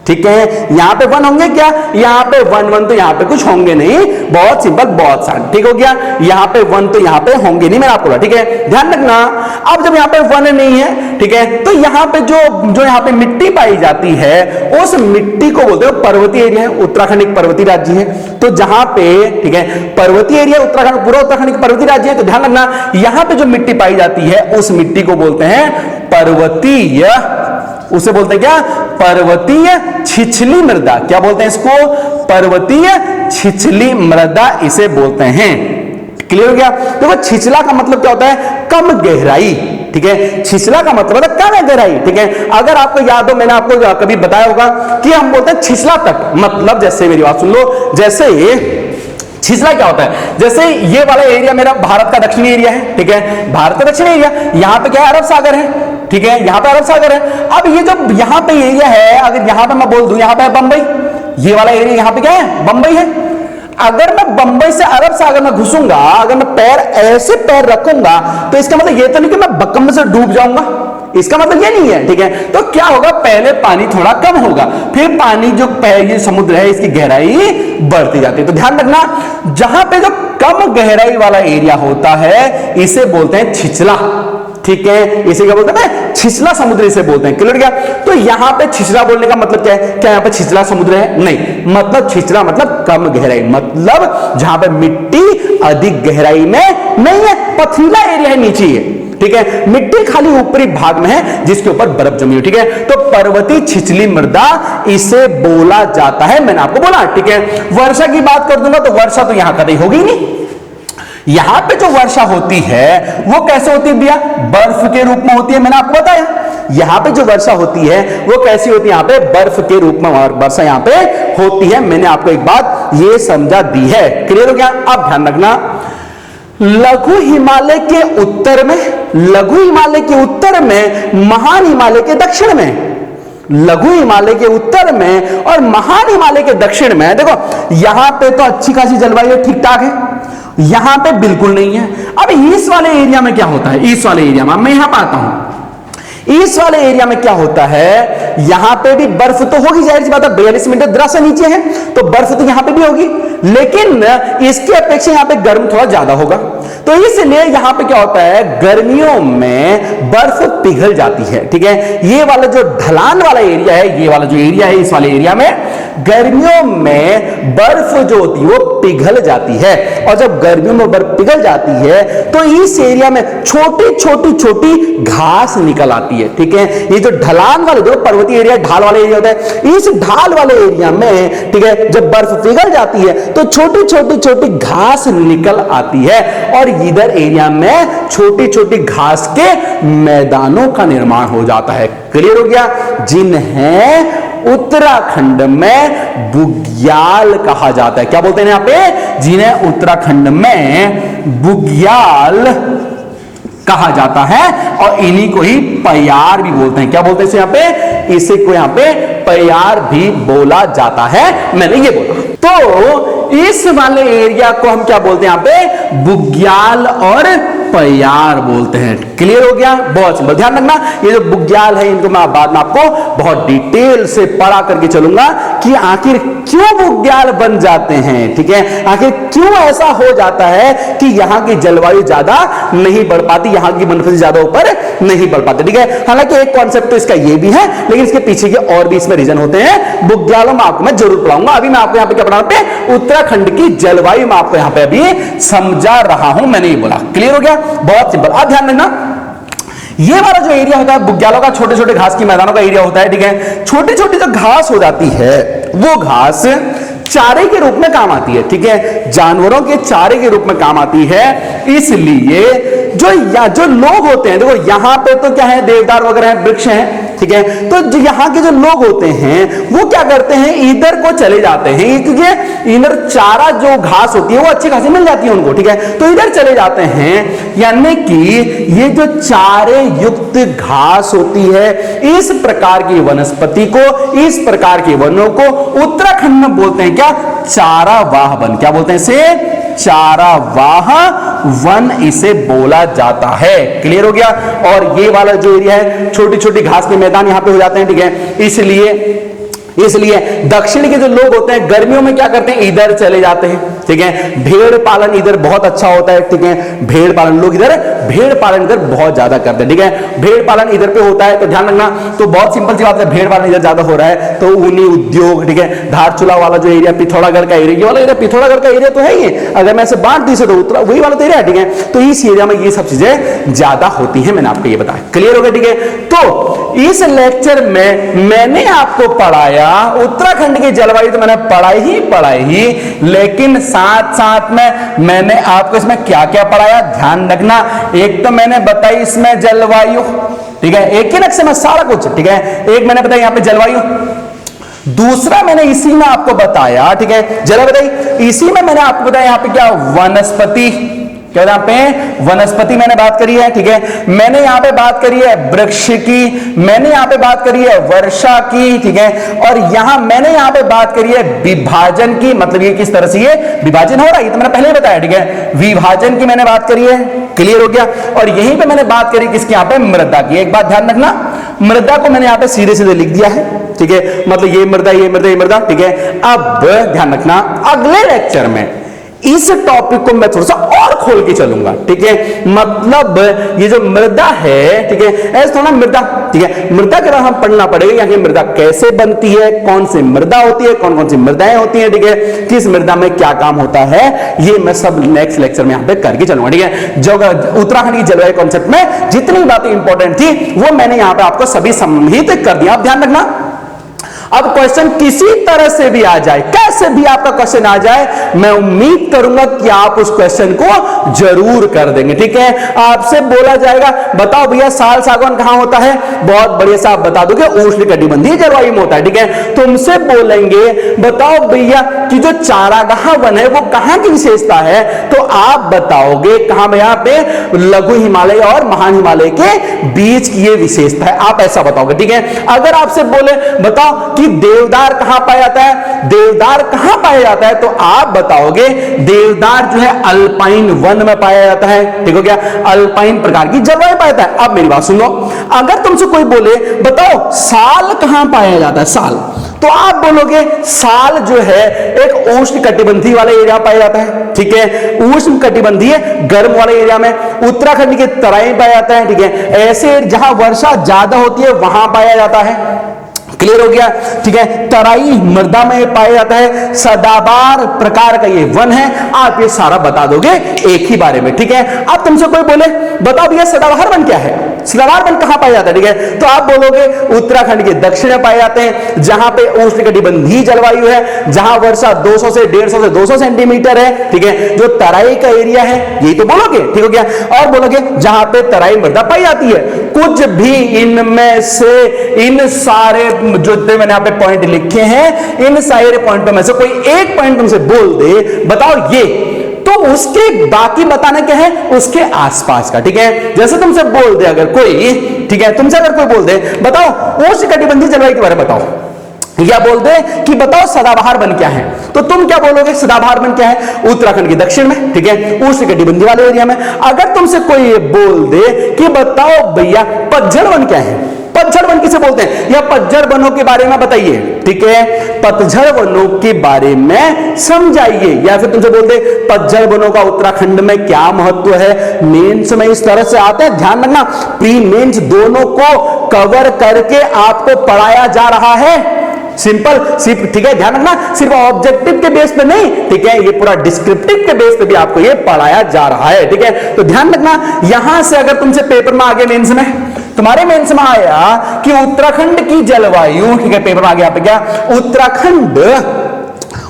ठीक है, यहां पे वन होंगे क्या? यहां पे वन तो यहां पे कुछ होंगे नहीं, बहुत सिंपल, बहुत सारे। ठीक हो गया? यहां पे वन तो यहां पे होंगे नहीं, मैंने आपको बोला। ठीक है, ध्यान रखना। अब जब यहां पे वन नहीं है, ठीक है, तो यहां पे जो यहां पे मिट्टी पाई जाती है, उस मिट्टी को बोलते हैं पर्वतीय एरिया है। उत्तराखंड एक पर्वतीय राज्य है, तो जहां पे, ठीक है, पर्वतीय एरिया उत्तराखंड, पूरा उत्तराखंड एक पर्वतीय राज्य है। तो ध्यान रखना, यहां पे जो मिट्टी पाई जाती है, उस मिट्टी को बोलते हैं पर्वतीय, उसे बोलते हैं क्या? पर्वतीय छिछली मृदा। क्या बोलते हैं इसको? पर्वतीय छिछली मृदा इसे बोलते हैं। क्लियर हो गया? देखो, छिछला का मतलब क्या होता है? कम गहराई। ठीक है, छिछला का मतलब है कम गहराई। ठीक है, अगर आपको याद हो, मैंने आपको कभी बताया होगा कि हम बोलते हैं छिछला तट, मतलब जैसे, मेरी बात सुन लो, जैसे छिछला क्या होता है? जैसे ये वाला एरिया मेरा भारत का दक्षिणी एरिया है, ठीक है, भारत का दक्षिणी एरिया, यहां पे क्या है? अरब सागर है। ठीक है, यहां पे अरब सागर है। अब ये जो यहां पे एरिया है, अगर यहां पे मैं बोल दूं यहां पे बंबई, ये वाला एरिया यहां पे क्या है? बंबई है। अगर मैं बंबई से अरब सागर में घुसूंगा, अगर मैं पैर ऐसे पैर रखूंगा, तो इसका मतलब ये तो नहीं कि मैं भक्कम से डूब जाऊंगा, इसका मतलब ये नहीं है। ठीक है, तो क्या होगा? पहले पानी थोड़ा कम होगा, फिर पानी जो ये समुद्र है इसकी गहराई बढ़ती जाती है। तो ध्यान रखना, जहां पे जो कम गहराई वाला एरिया होता है, इसे बोलते हैं छिछला। ठीक है, इसे क्या बोलते हैं? छिछला समुद्र इसे बोलते हैं। क्लियर? क्या? तो यहां पे छिछला बोलने का मतलब क्या है? क्या यहां पे छिछला समुद्र है? नहीं, मतलब छिछला मतलब कम गहराई, मतलब जहां पे मिट्टी अधिक गहराई में नहीं है, पथरीला एरिया है, नीचे है। ठीक है, मिट्टी खाली ऊपरी भाग में है जिसके ऊपर बर्फ जमी हुई। ठीक है, तो पर्वतीय छिछली मृदा इसे बोला जाता है। मैंने आपको बोला। ठीक है, वर्षा की बात कर दूंगा तो वर्षा तो यहां कभी होगी नहीं। यहां पे जो वर्षा होती है वो कैसे होती है भैया? बर्फ के रूप में होती है, मैंने आपको बताया। यहां पे जो वर्षा होती है वो कैसी होती है? यहां पे बर्फ के रूप में वर्षा यहां पे होती है। मैंने आपको एक बात ये समझा दी है। क्लियर हो गया? अब ध्यान रखना, लघु हिमालय के उत्तर में, लघु हिमालय के उत्तर में, महान हिमालय के दक्षिण में, लघु हिमालय के उत्तर में और महान हिमालय के दक्षिण में, देखो यहां पे तो अच्छी खासी जलवायु ठीक ठाक है, यहां पे बिल्कुल नहीं है। अब ईस्ट वाले एरिया में क्या होता है? ईस्ट वाले एरिया में मैं यहां पर आता हूं, ईस्ट वाले एरिया में क्या होता है? यहां पे भी बर्फ तो होगी, जाहिर सी बात है, 42 मीटर द्रा से नीचे है तो बर्फ तो यहां पे भी होगी, लेकिन इसके अपेक्षा यहां पे गर्म थोड़ा ज्यादा होगा। तो इसलिए यहां पे क्या होता है? गर्मियों में बर्फ पिघल जाती है। ठीक है, ये वाला जो ढलान वाला एरिया है, ये वाला जो एरिया है, इस वाले एरिया में गर्मियों में बर्फ जो होती है वो पिघल जाती है। और जब गर्मियों में बर्फ पिघल जाती है तो इस एरिया में छोटी छोटी छोटी घास निकल आती है। ठीक है, ये जो ढलान वाले, जो पर्वतीय एरिया, ढाल वाला एरिया होता है, इस ढाल वाले एरिया में, ठीक है, जब बर्फ पिघल जाती है तो छोटी छोटी छोटी घास निकल आती है और इधर एरिया में छोटी छोटी घास के मैदानों का निर्माण हो जाता है। क्लियर हो गया? जिन्हें उत्तराखंड में बुग्याल कहा जाता है। क्या बोलते हैं यहाँ पे? जिन्हें उत्तराखंड में बुग्याल कहा जाता है और इन्हीं को ही पयार भी बोलते हैं। क्या बोलते हैं इसे? यहाँ पे इसे को यहाँ पे पयार भी बोला जाता है। मैंने ये बोला। तो इस वाले एरिया को हम क्या बोलते हैं? यहाँ पे बुग्याल और पयार बोलते हैं। क्लियर हो गया? बहुत सिंपल। ध्यान रखना, ये जो बुग्याल है इनको मैं बाद में आपको बहुत डिटेल से पढ़ा करके चलूंगा कि आखिर क्यों बुग्याल बन जाते हैं। ठीक है, आखिर क्यों ऐसा हो जाता है कि यहां की जलवायु ज्यादा नहीं बढ़ पाती, यहां की बनस्पति ज्यादा ऊपर नहीं बढ़ पाती। ठीक है, हालांकि एक कॉन्सेप्ट तो इसका ये भी है, लेकिन इसके पीछे के और भी इसमें रीजन होते हैं। बुग्यालों में आपको मैं जरूर पढ़ाऊंगा। अभी मैं आपको यहाँ पे क्या पढ़ा रहा हूं? उत्तराखंड की जलवायु में आपको यहाँ पे अभी समझा रहा हूं, मैंने ये बोला। क्लियर हो गया? बहुत सिंपल। अब ध्यान देना, ये वाला जो एरिया होता है बुग्यालों का, छोटे छोटे घास की मैदानों का एरिया होता है। ठीक है, छोटी छोटी जो घास हो जाती है वो घास चारे के रूप में काम आती है। ठीक है, जानवरों के चारे के रूप में काम आती है। इसलिए जो लोग होते हैं, देखो यहां पे तो क्या है, देवदार वगैरह है, वृक्ष हैं। ठीक है। तो जो यहाँ के जो लोग होते हैं वो क्या करते हैं, इधर को चले जाते हैं, क्योंकि इधर चारा जो घास होती है वो अच्छी खासी मिल जाती है उनको, ठीक है, तो इधर चले जाते हैं। यानी कि ये जो चारे युक्त घास होती है, इस प्रकार की वनस्पति को, इस प्रकार के वनों को उत्तराखंड में बोलते हैं क्या, चारावाह वन। क्या बोलते हैं इसे, चारावाह वन इसे बोला जाता है। क्लियर हो गया। और ये वाला जो एरिया है, छोटी छोटी घास के मैदान यहां पे हो जाते हैं, ठीक है। इसलिए दक्षिण के जो लोग होते हैं गर्मियों में क्या करते हैं, इधर चले जाते हैं, ठीक है। भेड़ पालन इधर बहुत अच्छा होता है, ठीक है। भेड़ पालन लोग इधर, भेड़ पालन इधर बहुत ज्यादा करते हैं, ठीक है। भेड़ पालन इधर पे होता है, तो ध्यान रखना। तो बहुत सिंपल सी बात है, भेड़ पालन इधर ज्यादा हो रहा है, तो ऊनी उद्योग, ठीक है। धारचूला वाला जो एरिया, पिथौरागढ़ का एरिया, ये वाला एरिया पिथौरागढ़ का एरिया तो है ही, अगर मैं इसे बांट दी तो वही वाला तो एरिया है, ठीक है। तो इस एरिया में ये सब चीजें ज्यादा होती है, मैंने आपको ये बताया। क्लियर हो गया, ठीक है। तो इस लेक्चर में मैंने आपको पढ़ाया उत्तराखंड की जलवायु, तो मैंने पढ़ाई ही, लेकिन साथ साथ में मैंने आपको इसमें क्या क्या पढ़ाया ध्यान रखना। एक तो मैंने बताई इसमें जलवायु, ठीक है, एक ही नक्शे में सारा कुछ, ठीक है। एक मैंने बताया यहां पे जलवायु, दूसरा मैंने इसी में आपको बताया, ठीक है, जरा बताइए, इसी में मैंने आपको बताया यहां पे क्या, वनस्पति, क्या यहां पे वनस्पति मैंने बात करी है, ठीक है। मैंने यहां पे बात करी है वृक्ष की, मैंने यहां पे बात करी है वर्षा की, ठीक है। और यहां मैंने यहां पे बात करी है विभाजन की, मतलब ये किस तरह से ये विभाजन हो रहा है, ये तो मैंने पहले ही बताया, ठीक है। विभाजन की मैंने बात करी है, क्लियर हो गया। और यहीं पे मैंने बात करी किसकी, यहां पे मृदा की। एक बात ध्यान रखना, मृदा को मैंने यहां पे सीधे सीधे लिख दिया है, ठीक है, मतलब ये मृदा, ये मृदा, ये मृदा, ठीक है। अब ध्यान रखना, अगले लेक्चर में इस टॉपिक को मैं थोड़ा सा और खोल के चलूंगा, ठीक है। मतलब ये जो मृदा है, ठीक है, ऐसा थोड़ा मृदा, ठीक है, मृदा के बाद हम पढ़ना पड़ेगा यहाँ की मृदा कैसे बनती है, कौन सी मृदा होती है, कौन कौन सी मृदाएं होती हैं, ठीक है, किस मृदा में क्या काम होता है, ये मैं सब नेक्स्ट लेक्चर में यहाँ पे करके चलूंगा, ठीक है। जो उत्तराखंड की जलवायु कॉन्सेप्ट में जितनी बातें इंपॉर्टेंट थी वो मैंने यहाँ पे आपको सभी सम्मिलित कर दिया। आप ध्यान रखना, अब क्वेश्चन किसी तरह से भी आ जाए, कैसे भी आपका क्वेश्चन आ जाए, मैं उम्मीद करूंगा कि आप उस क्वेश्चन को जरूर कर देंगे, ठीक है। आपसे बोला जाएगा बताओ भैया साल सागौन कहां होता है, बहुत बढ़िया से आप बता दोगे उष्णकटिबंधीय जलवायु में होता है, ठीक है। तुमसे बोलेंगे बताओ भैया कि जो चारागाह वन है वो कहां की विशेषता है, तो आप बताओगे कहां, यहाँ पे लघु हिमालय और महान हिमालय के बीच की ये विशेषता है, आप ऐसा बताओगे, ठीक है। अगर आपसे बोले बताओ कि देवदार कहां पाया जाता है, देवदार कहां पाया जाता है, तो आप बताओगे देवदार जो है अल्पाइन वन में पाया जाता है, ठीक हो गया, अल्पाइन प्रकार की जलवायु पाया जाता है। अब मेरी बात सुन लो, अगर तुमसे कोई बोले बताओ साल कहां पाया जाता है, साल, तो आप बोलोगे साल जो है एक उष्ण कटिबंधीय वाले एरिया पाया जाता है, ठीक है, उष्ण कटिबंधीय गर्म वाले एरिया में उत्तराखंड के तराई पाया जाता है, ठीक है, ऐसे जहां वर्षा ज्यादा होती है वहां पाया जाता है। क्लियर हो गया, ठीक है। तराई मृदा में पाया जाता है, सदाबहार प्रकार का ये वन है, आप ये सारा बता दोगे एक ही बारे में, ठीक है। अब तुमसे कोई बोले बताओ भैया सदाबहार वन क्या है, सदाबहार वन कहां पाया जाता है, ठीक है, तो आप बोलोगे उत्तराखंड के दक्षिण में पाए जाते हैं, जहां पे उष्णकटिबंधीय जलवायु है, जहां वर्षा 200 से 150 से 200 सेंटीमीटर है, ठीक है, जो तराई का एरिया है, यही तो बोलोगे, ठीक हो गया। और बोलोगे जहां पे तराई मृदा पाई जाती है, कुछ भी इनमें से इन सारे जो मैंने यहाँ पे पॉइंट लिखे हैं, इन सारे पॉइंटों में से कोई एक पॉइंट तुमसे बोल दे बताओ ये, तो उसके बाकी बताना क्या है, उसके आसपास का, ठीक है। जैसे तुमसे बोल दे अगर कोई, ठीक है, तुमसे अगर कोई बोल दे बताओ उष्णकटिबंधीय जलवायु के बारे में बताओ, या बोल दे कि बताओ सदाबहार वन क्या है, तो तुम क्या बोलोगे, सदाबहार वन क्या है, उत्तराखंड के दक्षिण में, ठीक है, उष्णकटिबंधीय वाले एरिया में। अगर तुमसे कोई ये बोल दे कि बताओ भैया पतझड़ वन क्या है, पतझड़ वन किसे बोलते हैं, या पतझड़ वनों के बारे में बताइए, ठीक है, पतझड़ वनों के बारे में समझाइए। या फिर तुमसे बोलते पतझड़ वनों का उत्तराखंड में क्या महत्व है, मेंस में इस तरह से आते हैं, ध्यान रखना प्री मेंस दोनों को कवर करके आपको पढ़ाया जा रहा है, सिंपल सिर्फ, ठीक है, ध्यान रखना सिर्फ ऑब्जेक्टिव के बेस पे नहीं, ठीक है, ये पूरा डिस्क्रिप्टिव के बेस पे भी आपको ये पढ़ाया जा रहा है, ठीक है। तो ध्यान रखना, यहां से अगर तुमसे पेपर में आगे मेंस में, तुम्हारे मेंस में आया कि उत्तराखंड की जलवायु, ठीक है, पेपर में आ गया पे क्या,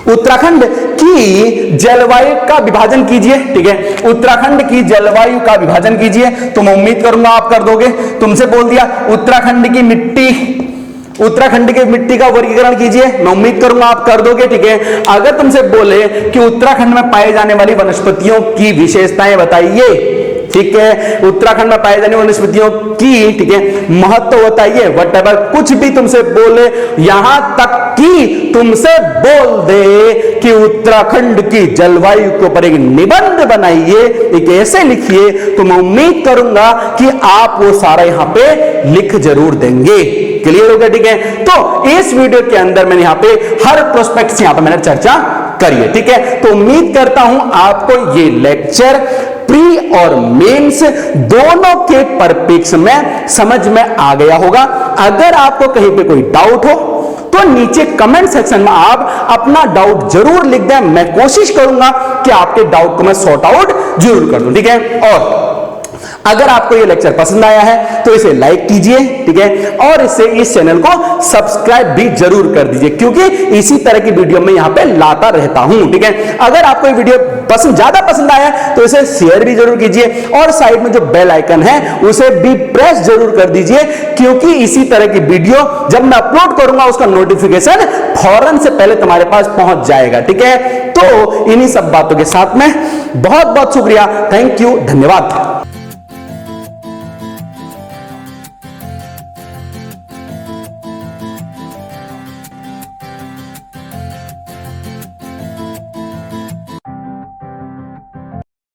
उत्तराखंड की जलवायु का विभाजन कीजिए। ठीक है, उत्तराखंड की जलवायु का विभाजन कीजिए, तो मैं उम्मीद करूंगा आप कर दोगे। तुमसे बोल दिया उत्तराखंड की मिट्टी का वर्गीकरण कीजिए, मैं उम्मीद करूंगा आप कर दोगे। ठीक है, अगर तुमसे बोले कि उत्तराखंड में पाए जाने वाली वनस्पतियों की विशेषताएं बताइए, ठीक है, उत्तराखंड में पाए जाने वाली वनस्पतियों की, ठीक है, महत्व बताइए, वटएवर कुछ भी तुमसे बोले, यहां तक कि तुमसे बोल दे कि उत्तराखंड की जलवायु के ऊपर एक निबंध बनाइए, एक ऐसे लिखिए, तो मैं उम्मीद करूंगा कि आप वो सारा यहां पे लिख जरूर देंगे। क्लियर हो गया? ठीक है, तो इस वीडियो के अंदर मैंने यहां पे हर प्रोस्पेक्ट यहां पे मैंने चर्चा करी है। ठीक है, तो उम्मीद करता हूं आपको ये लेक्चर प्री और मेंस दोनों के परिप्रेक्ष्य में समझ में आ गया होगा। अगर आपको कहीं पे कोई डाउट हो तो नीचे कमेंट सेक्शन में आप अपना डाउट जरूर लिख दें, मैं कोशिश करूंगा कि आपके डाउट को मैं सॉर्ट आउट जरूर कर दूं। ठीक है, और अगर आपको ये लेक्चर पसंद आया है तो इसे लाइक कीजिए। ठीक है, और इस चैनल को सब्सक्राइब भी जरूर कर दीजिए, क्योंकि इसी तरह की वीडियो में यहां पे लाता रहता हूं। ठीक है, अगर आपको ये वीडियो ज्यादा पसंद आया है तो इसे शेयर भी जरूर कीजिए, और साइड में जो बेल आइकन है उसे भी प्रेस जरूर कर दीजिए, क्योंकि इसी तरह की वीडियो जब मैं अपलोड करूंगा उसका नोटिफिकेशन फौरन से पहले तुम्हारे पास पहुंच जाएगा। ठीक है, तो इन्हीं सब बातों के साथ में बहुत बहुत शुक्रिया, थैंक यू, धन्यवाद।